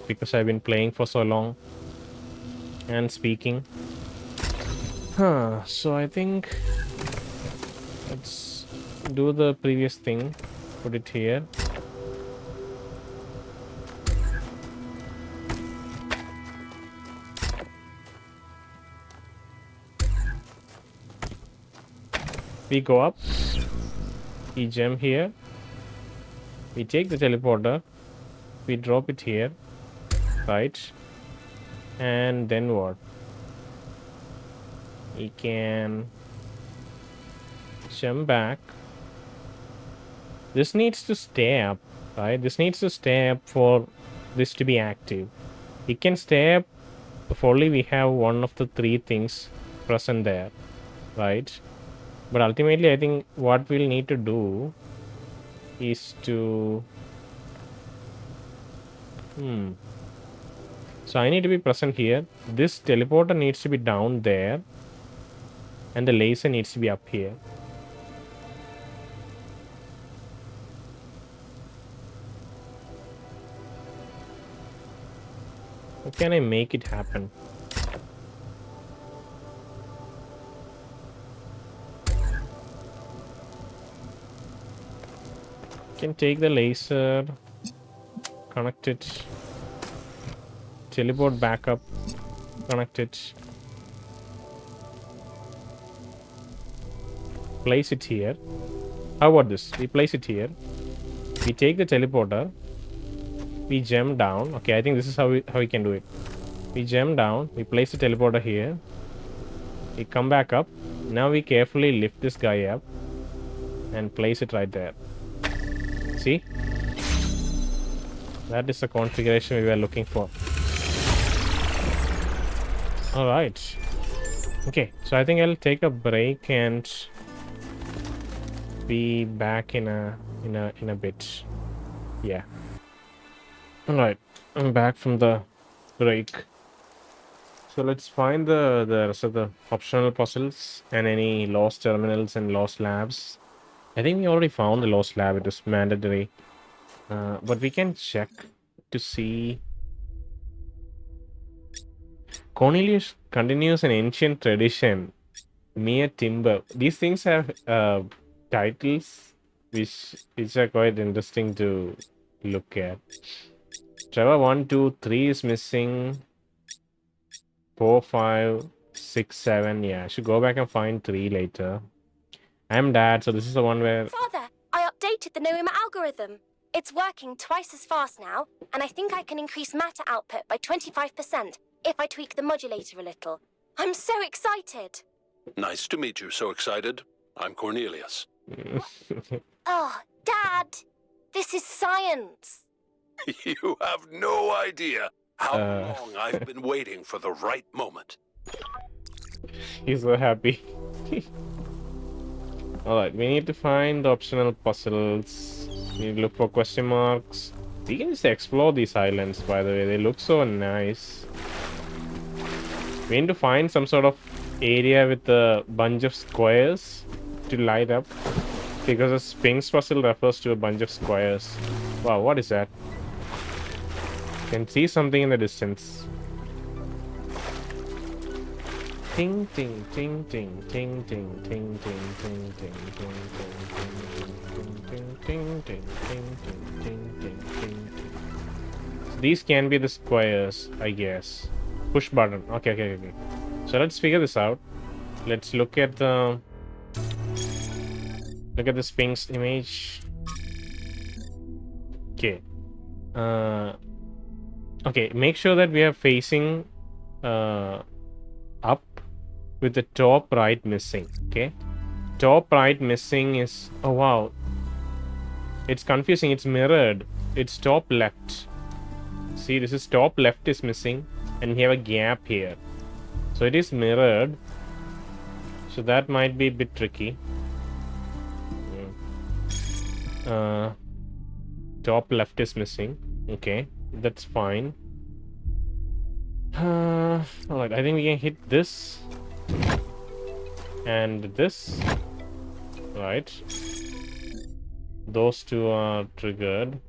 because I've been playing for so long and speaking. So I think let's do the previous thing. Put it here. We go up. We jump here. We take the teleporter, we drop it here, right? And then what? We can jump back. This needs to stay up, right? This needs to stay up for this to be active. It can stay up if only we have one of the three things present there, right? But ultimately, I think what we'll need to do is to so I need to be present here. This teleporter needs to be down there and the laser needs to be up here. How can I make it happen? Can take the laser, connect it, teleport back up, connect it, place it here. How about this? We place it here. We take the teleporter. We jump down. Okay, I think this is how we can do it. We jump down. We place the teleporter here. We come back up. Now we carefully lift this guy up and place it right there. See? That is the configuration we were looking for. Alright. Okay, so I think I'll take a break and be back in a bit. Yeah. Alright, I'm back from the break. So let's find the rest of the optional puzzles and any lost terminals and lost labs. I think we already found the lost lab. It was mandatory. But we can check to see. Cornelius continues an ancient tradition. Mere timber. These things have titles which are quite interesting to look at. Trevor 1, 2, 3 is missing. 4, 5, 6, 7. Yeah, I should go back and find 3 later. I'm Dad, so this is the one where... Father, I updated the Noema algorithm. It's working twice as fast now, and I think I can increase matter output by 25% if I tweak the modulator a little. I'm so excited. Nice to meet you, so excited. I'm Cornelius. Oh, Dad! This is science. You have no idea how Uh. long I've been waiting for the right moment. He's so happy. Alright, we need to find the optional puzzles. We need to look for question marks. We can just explore these islands, by the way. They look so nice. We need to find some sort of area with a bunch of squares to light up. Because the Sphinx puzzle refers to a bunch of squares. Wow, what is that? Can see something in the distance. Ting ting ting ting ting ting ting ting ting ting ting ting ting ting ting ting ting ting. These can be the squares, I guess. Push button. Okay. So let's figure this out. Let's look at the Sphinx image. Okay. Okay, make sure that we are facing up with the top right missing. Okay, top right missing is, oh wow, it's confusing. It's mirrored. It's top left. See, this is top left is missing, and we have a gap here, so it is mirrored. So that might be a bit tricky. Top left is missing. Okay, that's fine. Alright, I think we can hit this and this. Right, those two are triggered,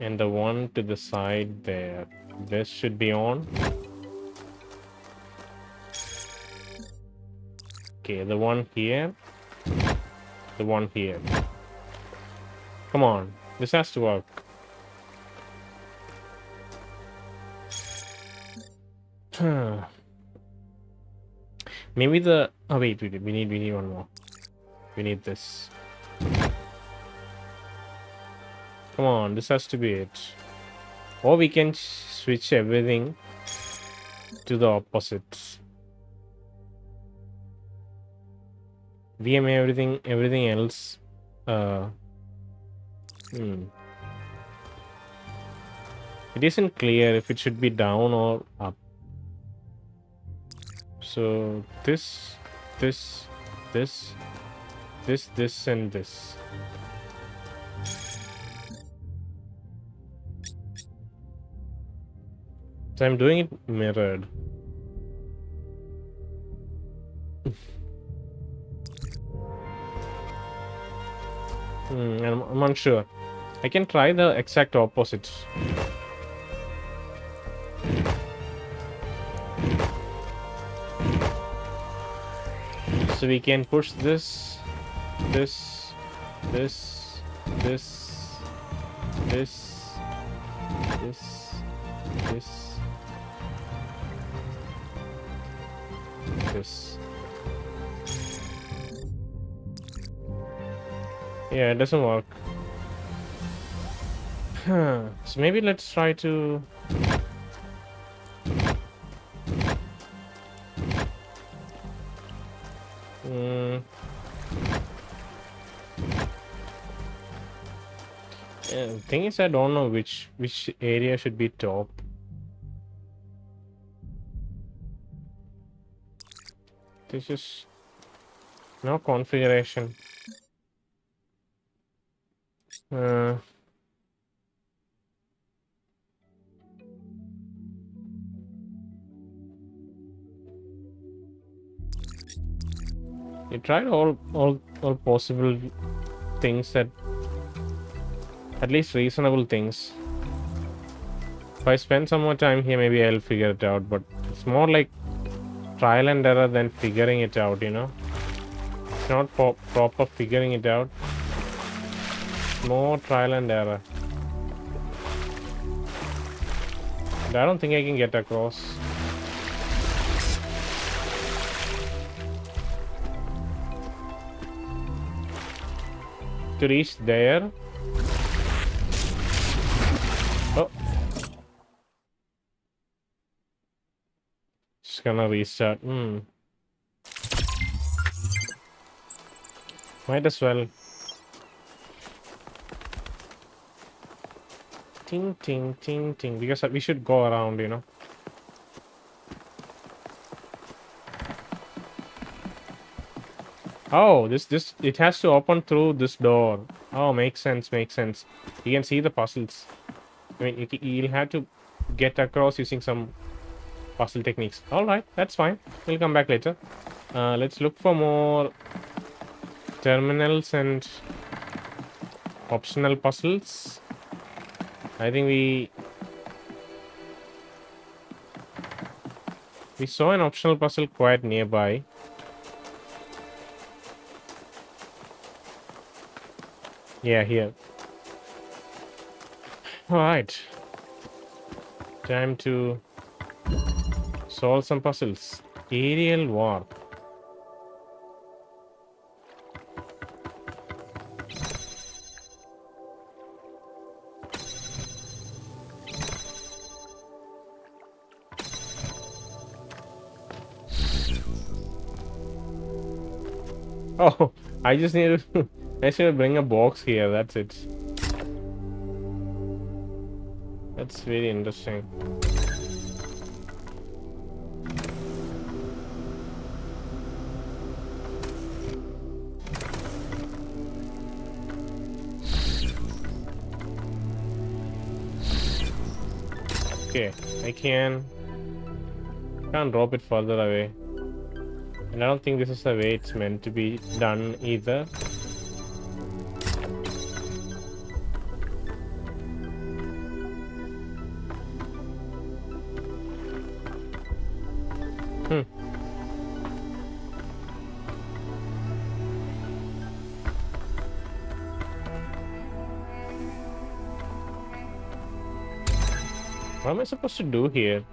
and the one to the side there, this should be on. Okay, the one here, the one here. Come on, this has to work. Maybe the, oh wait, we need one more. We need this. Come on, this has to be it. Or we can switch everything to the opposites. VM everything else. It isn't clear if it should be down or up. So this, and this. So I'm doing it mirrored. I'm unsure. I can try the exact opposite. So we can push this, this, this, this, this, this, this, this. Yeah, it doesn't work. So maybe let's try to... Yeah, the thing is, I don't know which area should be top. There's just no configuration. You tried all possible things, that at least reasonable things. If I spend some more time here, maybe I'll figure it out, but it's more like trial and error than figuring it out, you know? It's not proper figuring it out. More trial and error. But I don't think I can get across. To reach there. Oh. Just gonna restart. Might as well. Ting, ting, ting, ting. Because we should go around, you know. Oh, it has to open through this door. Oh, makes sense, makes sense. You can see the puzzles. I mean, you'll have to get across using some puzzle techniques. Alright, that's fine. We'll come back later. Let's look for more terminals and optional puzzles. I think we saw an optional puzzle quite nearby. Yeah, here. Alright. Time to solve some puzzles. Aerial warp. Oh, I just need to I should bring a box here, that's it. That's very interesting. Okay, I can't drop it further away. And I don't think this is the way it's meant to be done either. What am I supposed to do here?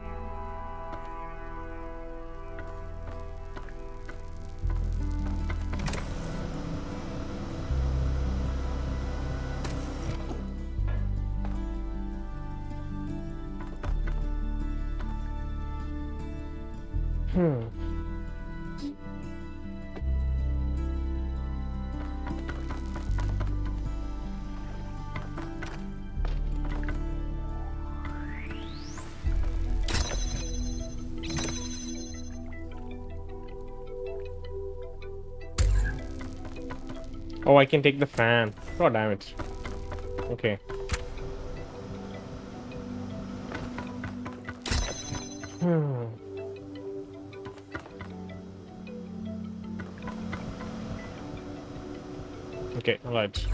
Oh, I can take the fan. God damn it. Okay. Okay, alright.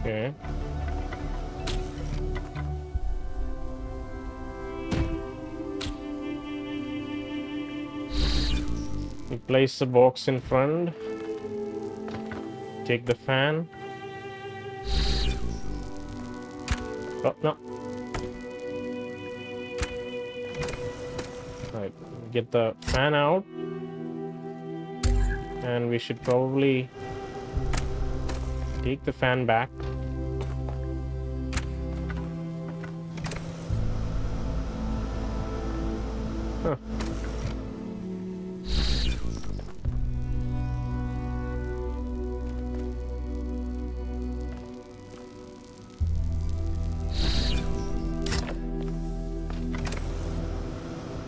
Okay. We place the box in front. Take the fan. Oh, no. Right, get the fan out. And we should probably take the fan back. Huh.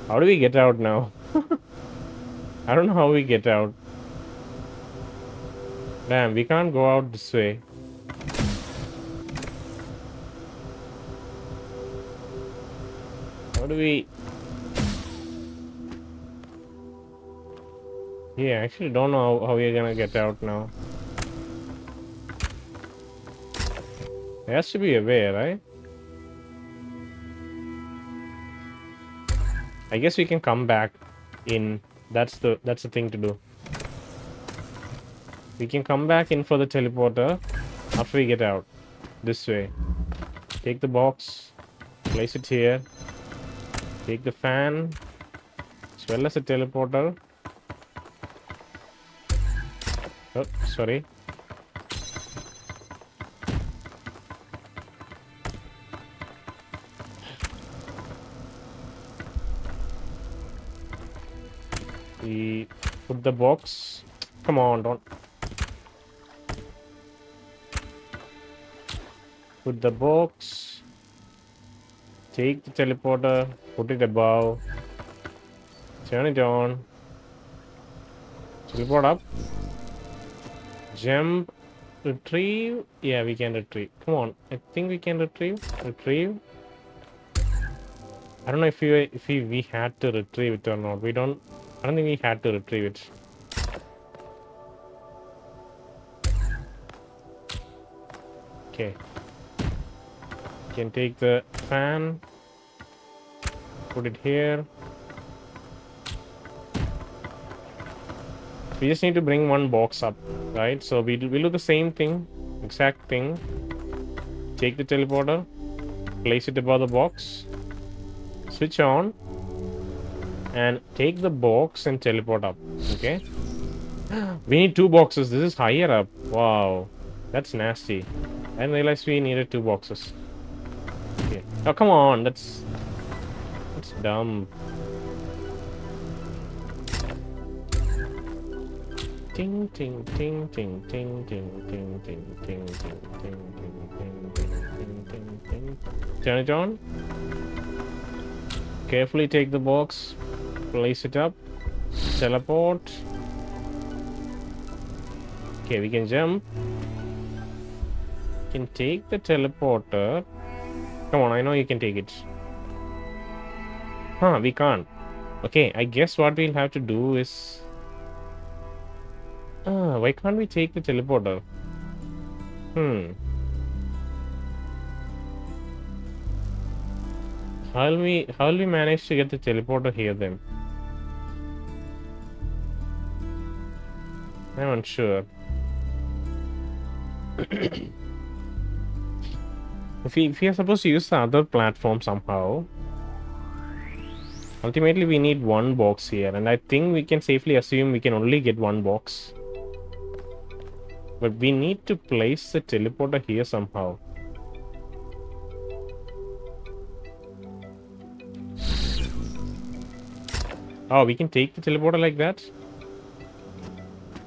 How do we get out now? I don't know how we get out. Damn, we can't go out this way. How do we... Yeah, I actually don't know how we're gonna get out now. There has to be a way, right? I guess we can come back in. That's the thing to do. We can come back in for the teleporter after we get out. This way. Take the box. Place it here. Take the fan. As well as the teleporter. Oh, sorry. We put the box. Come on, don't. Put the box. Take the teleporter. Put it above. Turn it on. Teleport up. Jump. Retrieve. Yeah, we can retrieve. Come on. I think we can retrieve. Retrieve. I don't know if we had to retrieve it or not. I don't think we had to retrieve it. Okay. Can take the fan. Put it here. We just need to bring one box up, right? So we'll do the same thing, exact thing. Take the teleporter, place it above the box, switch on, and take the box and teleport up. Okay. We need 2 boxes. This is higher up. Wow, that's nasty. I didn't realize we needed 2 boxes. Okay. Oh, come on. That's dumb. Ting ting ting ting ting ting ting ting ting ting ting ting ting ting ting. Turn it on. Carefully take the box, place it up, teleport. Okay, we can jump. Can take the teleporter. Come on, I know you can take it. Huh, we can't. Okay, I guess what we'll have to do is... why can't we take the teleporter? How will we manage to get the teleporter here then? I'm unsure. If we are supposed to use the other platform somehow, ultimately we need 1 box here, and I think we can safely assume we can only get 1 box. But we need to place the teleporter here somehow. Oh, we can take the teleporter like that?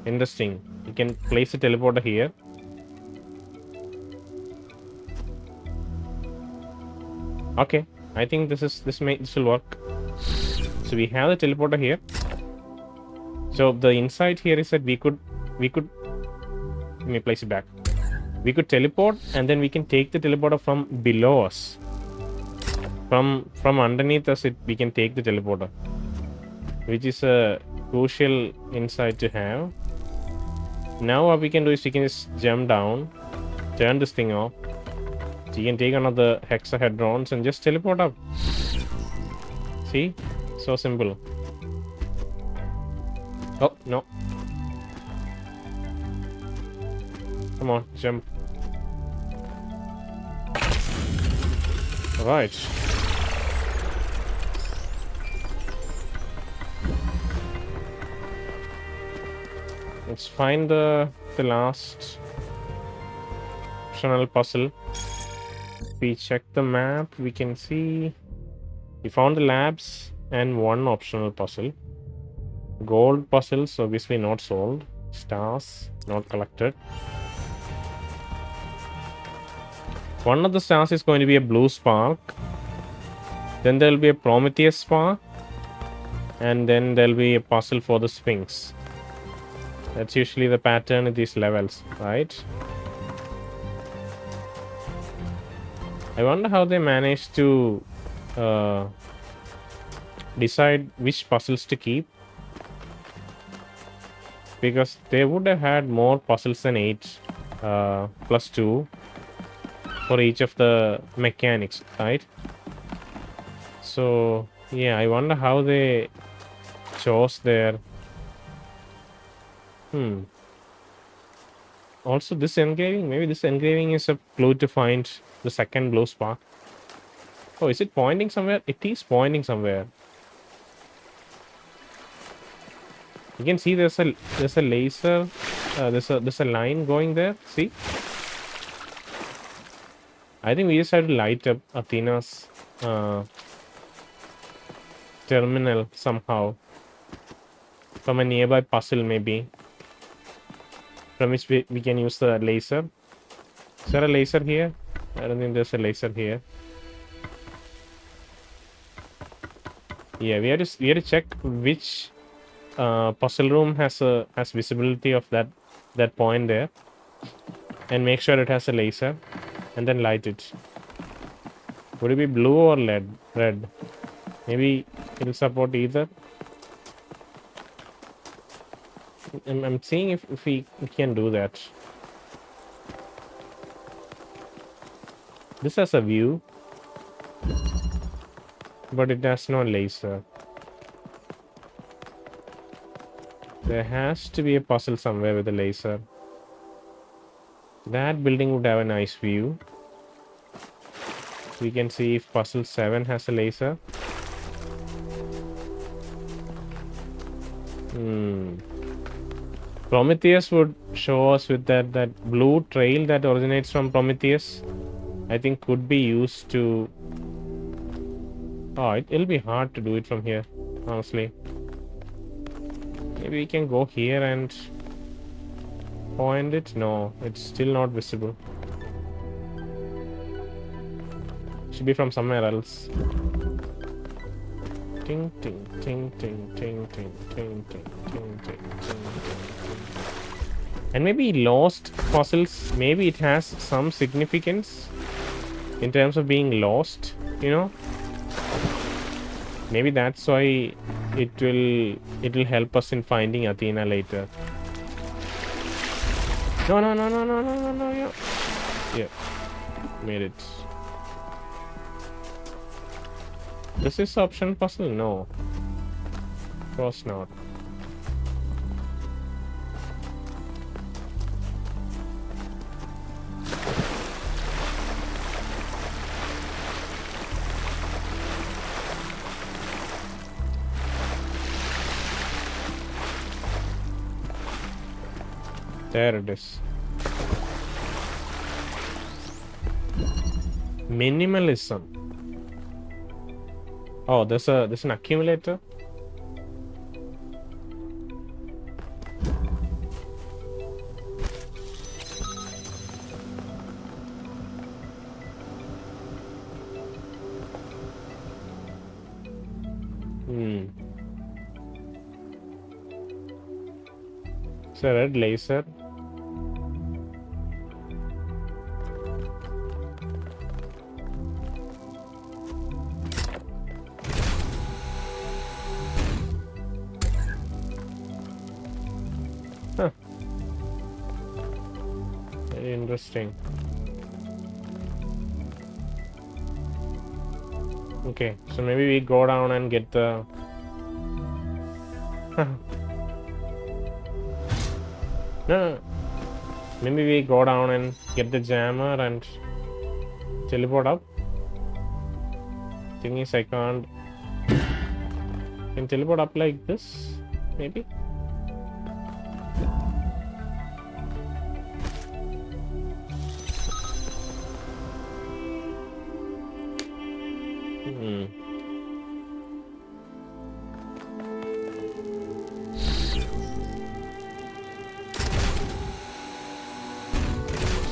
Interesting. We can place the teleporter here. Okay, I think this will work. So we have the teleporter here. So the insight here is that we could let me place it back. We could teleport, and then we can take the teleporter from below us. From underneath us, we can take the teleporter, which is a crucial insight to have. Now what we can do is we can just jump down, turn this thing off. So you can take another hexahedrons and just teleport up. See? So simple. Oh, no. Come on, jump. Alright. Let's find the last optional puzzle. We check the map, we can see we found the labs and 1 optional puzzle. Gold puzzles obviously not solved. Stars not collected. One of the stars is going to be a blue spark. Then there will be a Prometheus Spark. And then there will be a puzzle for the Sphinx. That's usually the pattern in these levels, right? I wonder how they managed to decide which puzzles to keep. Because they would have had more puzzles than 8 plus 2. for each of the mechanics, right? So yeah, I wonder how they chose their Also this engraving, maybe this engraving is a clue to find the second blue spark. Oh, is it pointing somewhere? It is pointing somewhere. You can see there's a laser, there's a line going there. See? I think we just have to light up Athena's terminal somehow from a nearby puzzle, maybe, from which we can use the laser. Is there a laser here? I don't think there's a laser here. Yeah, we have to check which puzzle room has visibility of that point there, and make sure it has a laser, and then light it. Would it be blue or red? Maybe it'll support either. I'm seeing if we can do that. This has a view, but it has no laser. There has to be a puzzle somewhere with a laser. That building would have a nice view. We can see if puzzle 7 has a laser. Prometheus would show us with that blue trail that originates from Prometheus. I think could be used to... Oh, it'll be hard to do it from here, honestly. Maybe we can go here and point it. No, it's still not visible. Should be from somewhere else. Ting ting ting ting ting ting ting ting ting ting ting. And maybe lost fossils. Maybe it has some significance in terms of being lost. You know. Maybe that's why it will help us in finding Athena later. No. Yeah. Made it. This is option puzzle? No. Of course not. There it is. Minimalism. Oh, there's an accumulator. It's a red laser. Huh. Very interesting. Okay, so maybe we go down and get the... No. Maybe we go down and get the jammer and teleport up. Thing is, I can't... Can teleport up like this? Maybe?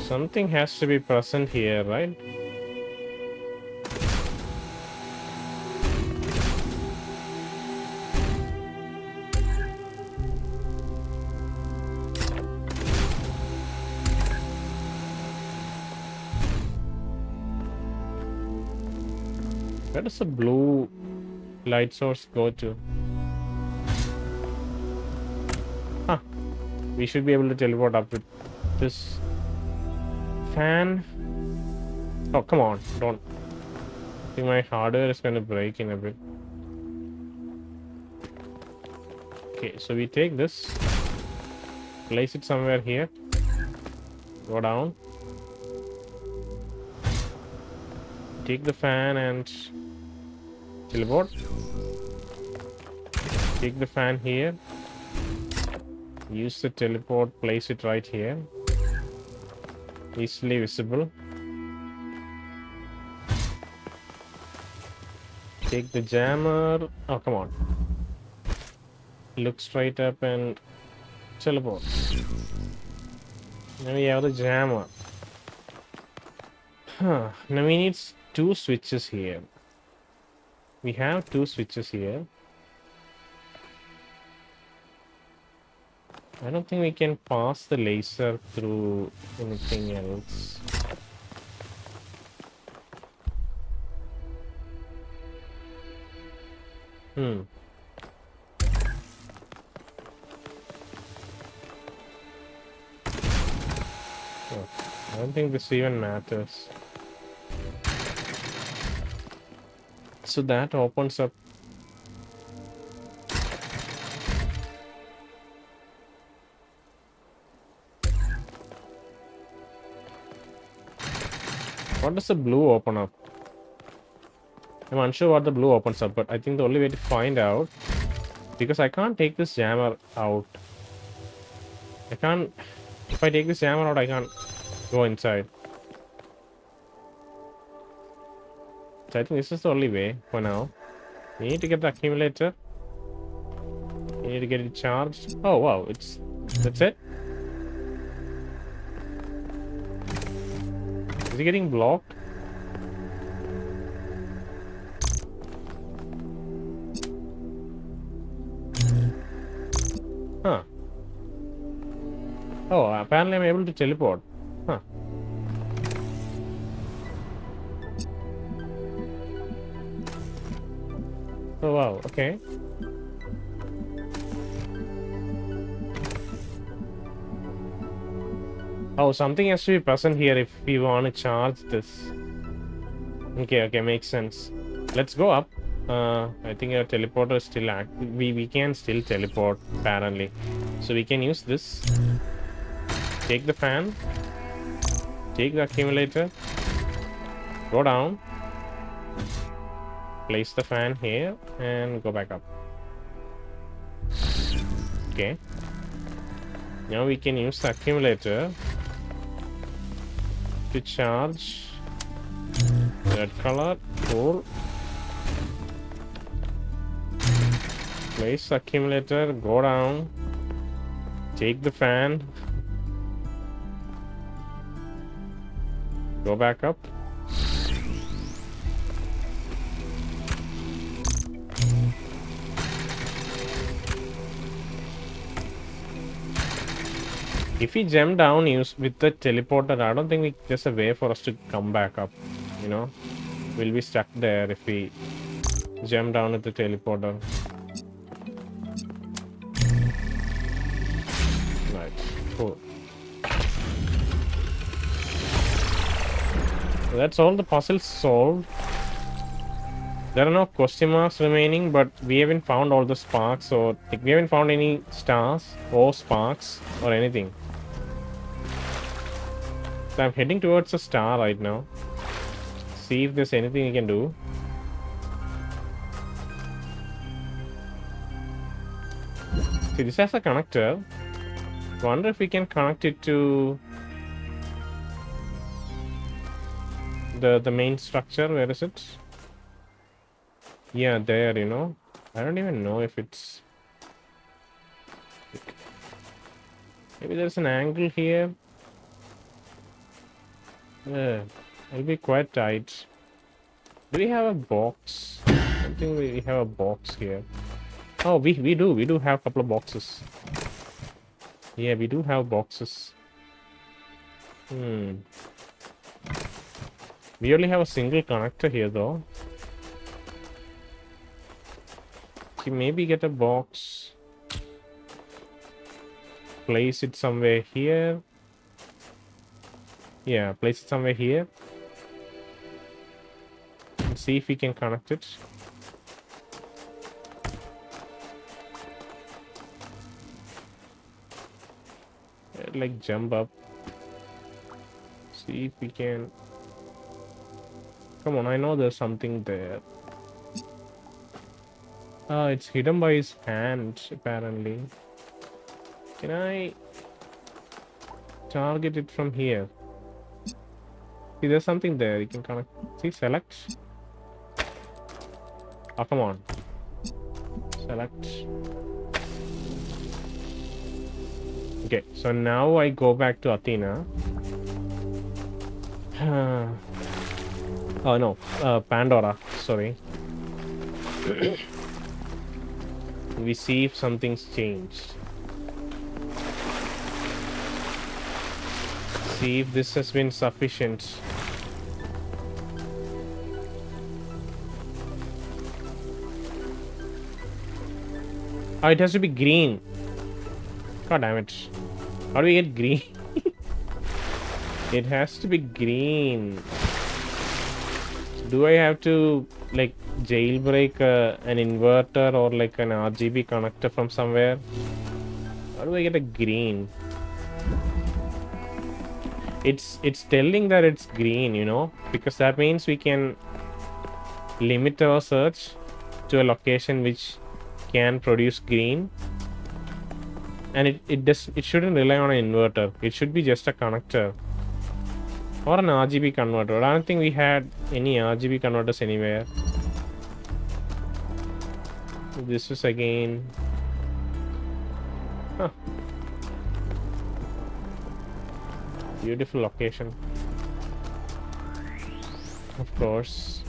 Something has to be present here, right? Where does the blue light source go to? Huh. We should be able to teleport up with this fan. Oh, come on. Don't. I think my hardware is going to break in a bit. Okay, so we take this. Place it somewhere here. Go down. Take the fan and teleport. Take the fan here. Use the teleport, place it right here. Easily visible. Take the jammer. Oh, come on. Look straight up and teleport. Now we have the jammer. Now we need 2 switches here. We have 2 switches here. I don't think we can pass the laser through anything else. Oh, I don't think this even matters. So that opens up. What does the blue open up? I'm unsure what the blue opens up, but I think the only way to find out, because I can't take this jammer out. I can't. If I take this jammer out, I can't go inside. So I think this is the only way for now. We need to get the accumulator. We need to get it charged. Oh wow, that's it. Is it getting blocked? Huh. Oh, apparently I'm able to teleport. Huh. Oh wow, okay. Oh, something has to be present here if we want to charge this. Okay, makes sense. Let's go up. I think our teleporter is still active. We can still teleport, apparently. So we can use this. Take the fan. Take the accumulator. Go down. Place the fan here and go back up. Okay. Now we can use the accumulator to charge red color. Cool. Place the accumulator, go down, take the fan, go back up. If we jump down with the teleporter, I don't think there's a way for us to come back up, you know. We'll be stuck there if we jump down with the teleporter. Right, cool. So that's all the puzzles solved. There are no question marks remaining, but we haven't found all the sparks, or we haven't found any stars or sparks or anything. So I'm heading towards a star right now. See if there's anything we can do. See, this has a connector. Wonder if we can connect it to the main structure. Where is it? Yeah, there, you know. I don't even know if it's... Maybe there's an angle here. It'll be quite tight. Do we have a box? I don't think we have a box here. Oh, we do have a couple of boxes. Yeah, we do have boxes. We only have a single connector here though. Okay, maybe get a box. Place it somewhere here. Yeah, place it somewhere here. Let's see if we can connect it. Like jump up. See if we can. Come on, I know there's something there. It's hidden by his hand, apparently. Can I target it from here? See, there's something there. You can connect. See, select. Oh, come on. Select. Okay, so now I go back to Athena. Oh no, Pandora, sorry. We see if something's changed. See if this has been sufficient. Oh, it has to be green. God damn it. How do we get green? It has to be green. Do I have to like jailbreak an inverter or like an RGB connector from somewhere? How do I get a green? It's telling that it's green, you know, because that means we can limit our search to a location which can produce green. And it shouldn't rely on an inverter. It should be just a connector or an RGB converter. I don't think we had any RGB converters anywhere. This is again. Huh. Beautiful location. Of course.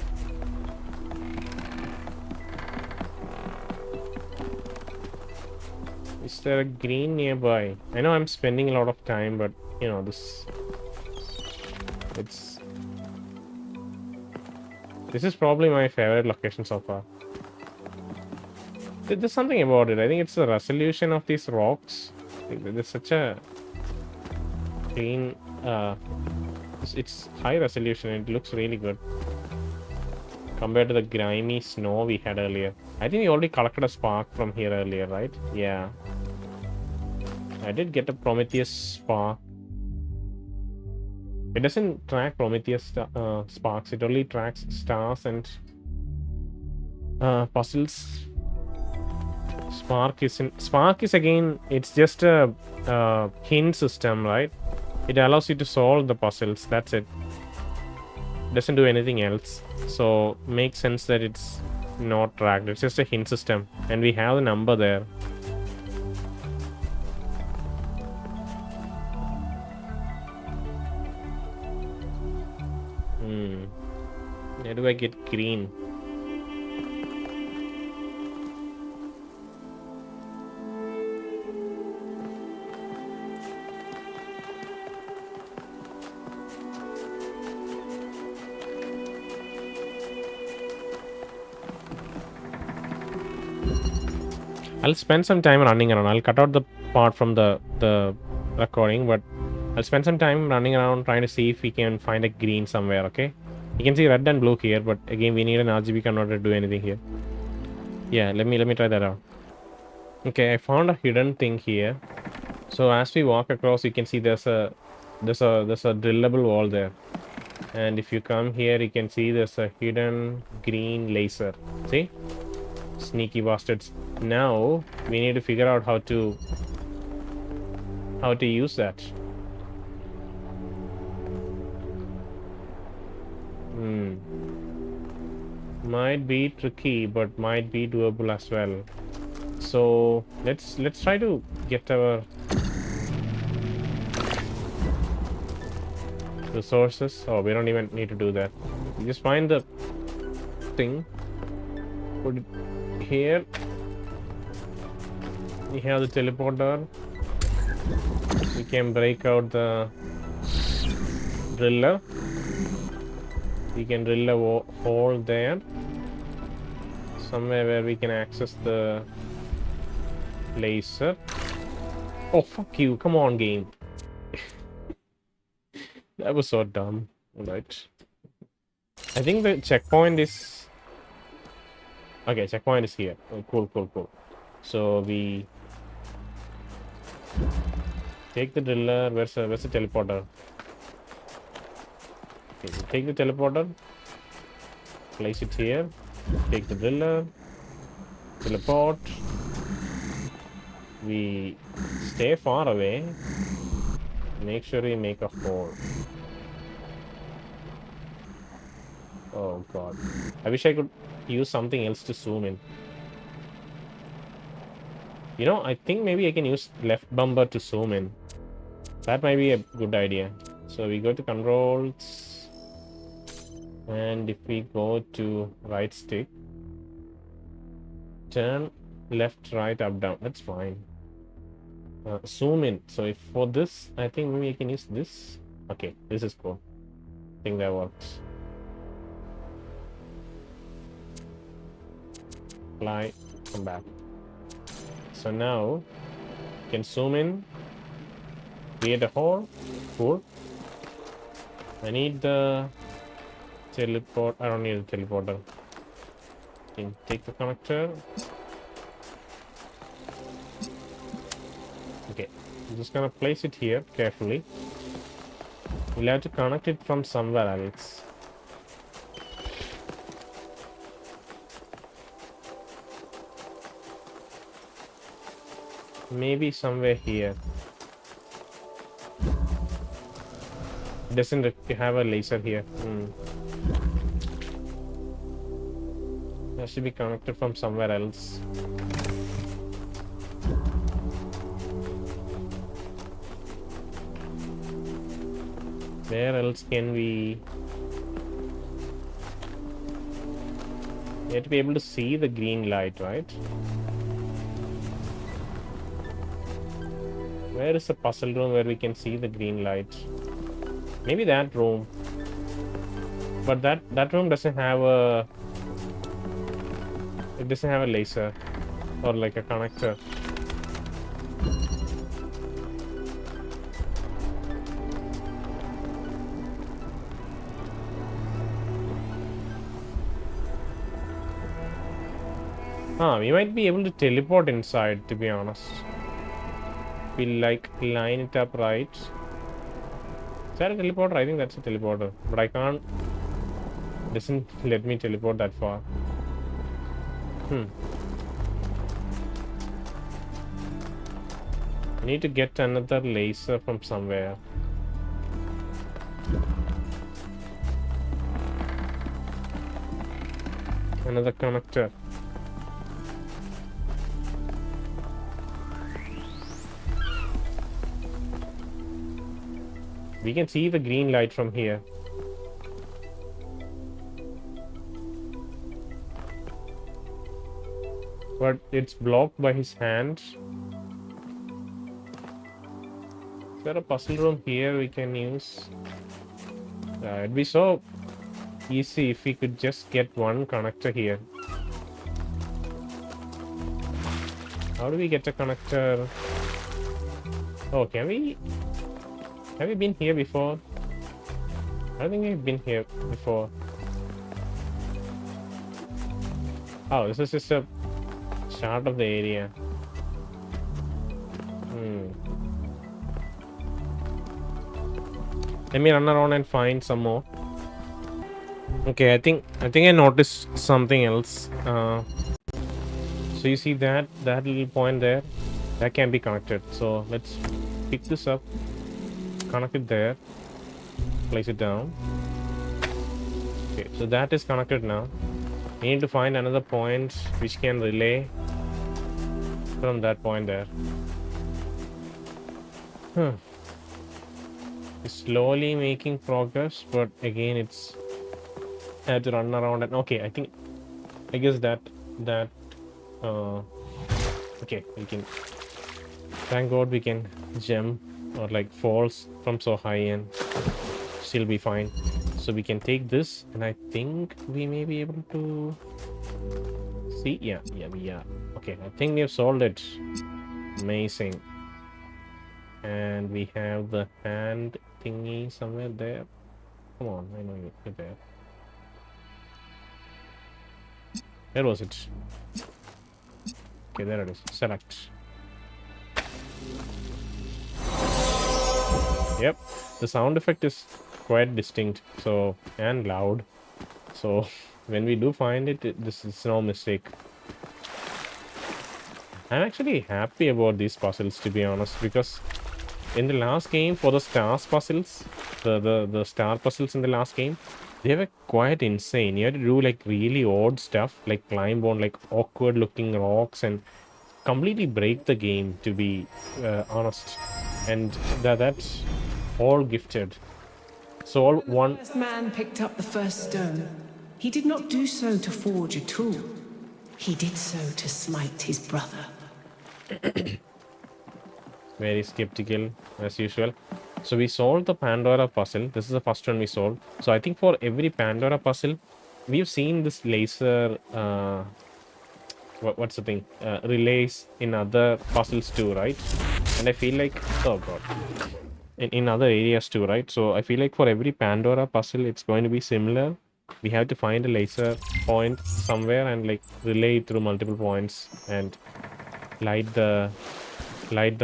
Is there a green nearby? I know I'm spending a lot of time, but you know, this is probably my favorite location so far. There's something about it. I think it's the resolution of these rocks. There's such a clean, it's high resolution. It looks really good compared to the grimy snow we had earlier. I think we already collected a spark from here earlier, right? Yeah. I did get a Prometheus Spark. It doesn't track Prometheus sparks. It only tracks stars and puzzles. Spark is again. It's just a hint system, right? It allows you to solve the puzzles. That's it. Doesn't do anything else. So makes sense that it's not tracked. It's just a hint system, and we have the number there. Where do I get green? I'll spend some time running around. I'll cut out the part from the recording, but I'll spend some time running around trying to see if we can find a green somewhere, okay? You can see red and blue here, but again we need an RGB converter to do anything here. Yeah, let me try that out. Okay, I found a hidden thing here. So as we walk across, you can see there's a drillable wall there. And if you come here, you can see there's a hidden green laser. See? Sneaky bastards. Now we need to figure out how to use that. Might be tricky, but might be doable as well. So let's try to get our resources. Oh, we don't even need to do that. We just find the thing, put it here. We have the teleporter. We can break out the driller. We can drill a hole there, somewhere where we can access the laser. Oh, fuck you. Come on, game. That was so dumb. Alright. I think the checkpoint is... Okay, checkpoint is here. Oh, cool. So we take the driller. Where's the teleporter? Okay, we take the teleporter, place it here, take the driller, teleport. We stay far away. Make sure we make a hole. Oh god. I wish I could use something else to zoom in. You know, I think maybe I can use left bumper to zoom in. That might be a good idea. So we go to controls. And if we go to right stick, turn left, right, up, down. That's fine. Zoom in. So if for this, I think maybe I can use this. Okay, this is cool. I think that works. Fly, come back. So now you can zoom in, create a hole. Cool. I need the teleport. I don't need a teleporter. You can take the connector. Okay, I'm just gonna place it here carefully. We'll have to connect it from somewhere else. Maybe somewhere here. It doesn't have a laser here. That should be connected from somewhere else. Where else can we... We have to be able to see the green light, right? Where is the puzzle room where we can see the green light? Maybe that room. But that room doesn't have a... It doesn't have a laser. Or like a connector. We might be able to teleport inside, to be honest. We like line it up right. Is that a teleporter? I think that's a teleporter. But I can't... It doesn't let me teleport that far. I need to get another laser from somewhere. Another connector. We can see the green light from here. But it's blocked by his hand. Is there a puzzle room here we can use? It'd be so easy if we could just get one connector here. How do we get a connector? Oh, can we? Have we been here before? I don't think we've been here before. Oh, this is just a start of the area. Let me run around and find some more. Okay, I think I noticed something else. So you see that little point there? That can be connected. So let's pick this up. Connect it there, place it down. Okay, so that is connected now. We need to find another point which can relay from that point there. It's slowly making progress, but again it's I have to run around and okay, I guess that okay, we can, thank God we can jump or like falls from so high and still be fine. So we can take this and I think we may be able to see. Yeah, we are. Okay, I think we have solved it. Amazing. And we have the hand thingy somewhere there. Come on, I know you're there. Where was it? Okay, there it is. Select. Yep, the sound effect is quite distinct, so, and loud. So when we do find it, this is no mistake. I'm actually happy about these puzzles, to be honest, because in the last game, for the stars puzzles, the star puzzles in the last game, they were quite insane. You had to do like really odd stuff, like climb on like awkward looking rocks and completely break the game, to be honest. And that's all gifted. So all one. The first man picked up the first stone. He did not do so to forge a tool. He did so to smite his brother. Very skeptical as usual. So we solved the Pandora puzzle. This is the first one we solved. So I think for every Pandora puzzle, we've seen this laser. What's the thing? Relays in other puzzles too, right? And I feel like, oh god, in other areas too, right? So I feel like for every Pandora puzzle, it's going to be similar. We have to find a laser point somewhere and like relay it through multiple points and light the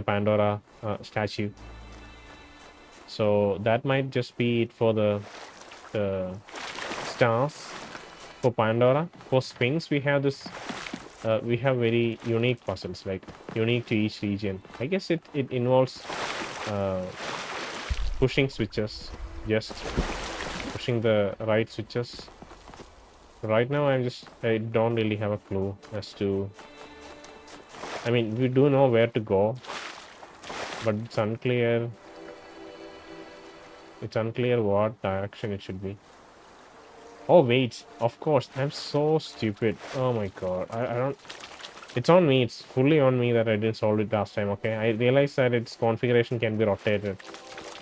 Pandora statue. So that might just be it for the stars for Pandora. For Sphinx, we have this. We have very unique puzzles, like unique to each region. I guess it involves pushing switches, just pushing the right switches. Right now, I don't really have a clue as to. I mean, we do know where to go, but it's unclear. It's unclear what direction it should be. Oh wait, of course, I'm so stupid. Oh my god, I don't. It's on me. It's fully on me that I didn't solve it last time. Okay, I realized that its configuration can be rotated.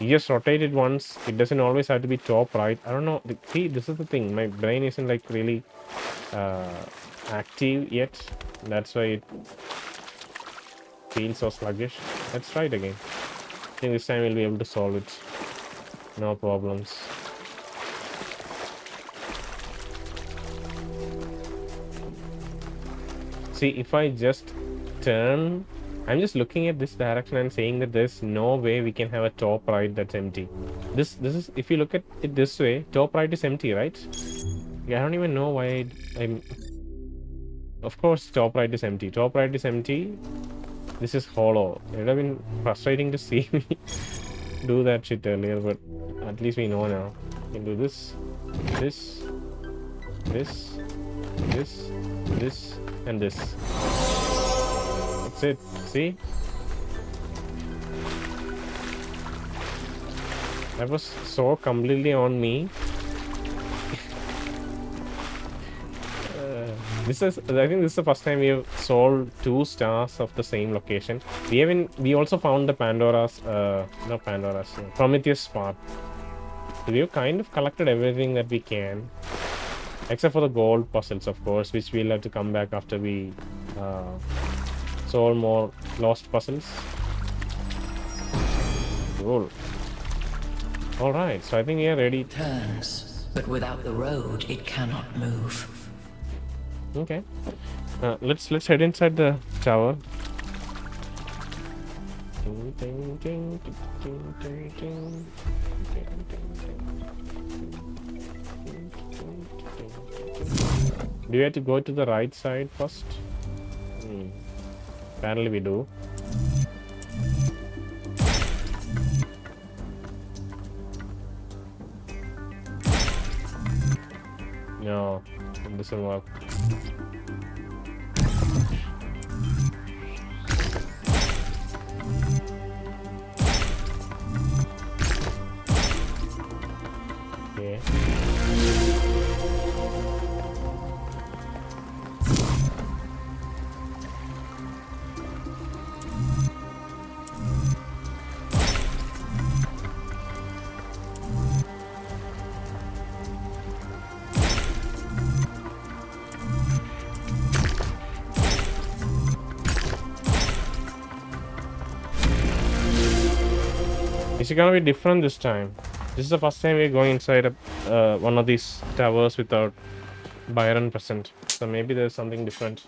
You just rotate it once. It doesn't always have to be top right. I don't know. See, this is the thing. My brain isn't like really active yet. That's why it feels so sluggish. Let's try it again. I think this time we'll be able to solve it. No problems. See, if I just turn, I'm just looking at this direction and saying that there's no way we can have a top right that's empty. This is, if you look at it this way, top right is empty, right? I don't even know why I'm. Of course, top right is empty. Top right is empty. This is hollow. It would have been frustrating to see me do that shit earlier, but at least we know now. We can do this, this, this, this, this, and this. That's it. See? That was so completely on me. I think this is the first time we have solved 2 stars of the same location. We also found the Prometheus Spark. We've kind of collected everything that we can, except for the gold puzzles, of course, which we'll have to come back after we solve more lost puzzles. Cool. Alright, so I think we are ready. Turns, but without the road, it cannot move. Okay. Let's head inside the tower. Do you have to go to the right side first? Apparently we do. No, it doesn't work. Okay. Is it gonna be different this time? This is the first time we're going inside one of these towers without Byron present. So maybe there's something different.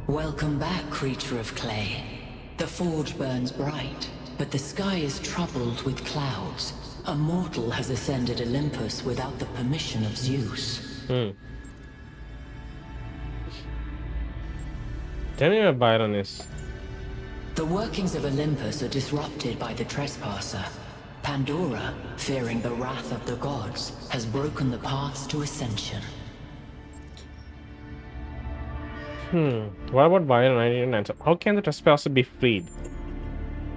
Welcome back, creature of clay. The forge burns bright, but the sky is troubled with clouds. A mortal has ascended Olympus without the permission of Zeus. Tell me where Byron is. The workings of Olympus are disrupted by the trespasser. Pandora, fearing the wrath of the gods, has broken the paths to ascension. What about Byron? I didn't answer. How can the trespasser be freed?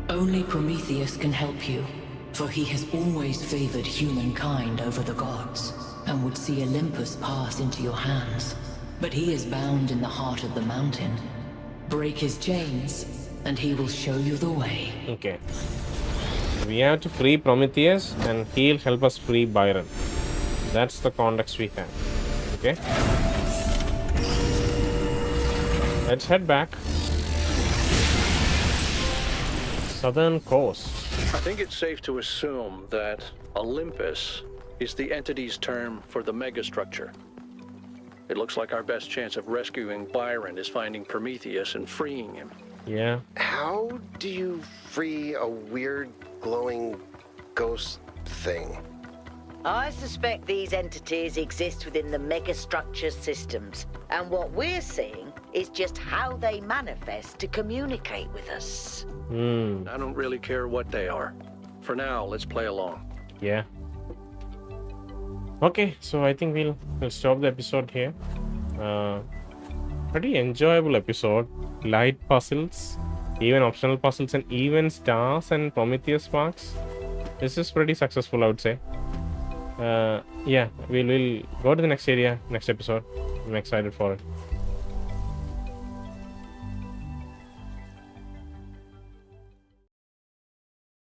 Only Prometheus can help you, for he has always favored humankind over the gods, and would see Olympus pass into your hands. But he is bound in the heart of the mountain. Break his chains, and he will show you the way. Okay. We have to free Prometheus, and he'll help us free Byron. That's the context we have. Okay. Let's head back. Southern coast. I think it's safe to assume that Olympus is the entity's term for the megastructure. It looks like our best chance of rescuing Byron is finding Prometheus and freeing him. Yeah. How do you free a weird glowing ghost thing? I suspect these entities exist within the megastructure systems, and what we're seeing is just how they manifest to communicate with us. I don't really care what they are. For now, let's play along. Yeah. Okay, so I think we'll stop the episode here. Pretty enjoyable episode. Light puzzles, even optional puzzles, and even stars and Prometheus Sparks. This is pretty successful, I would say. Yeah, we'll go to the next area, next episode. I'm excited for it.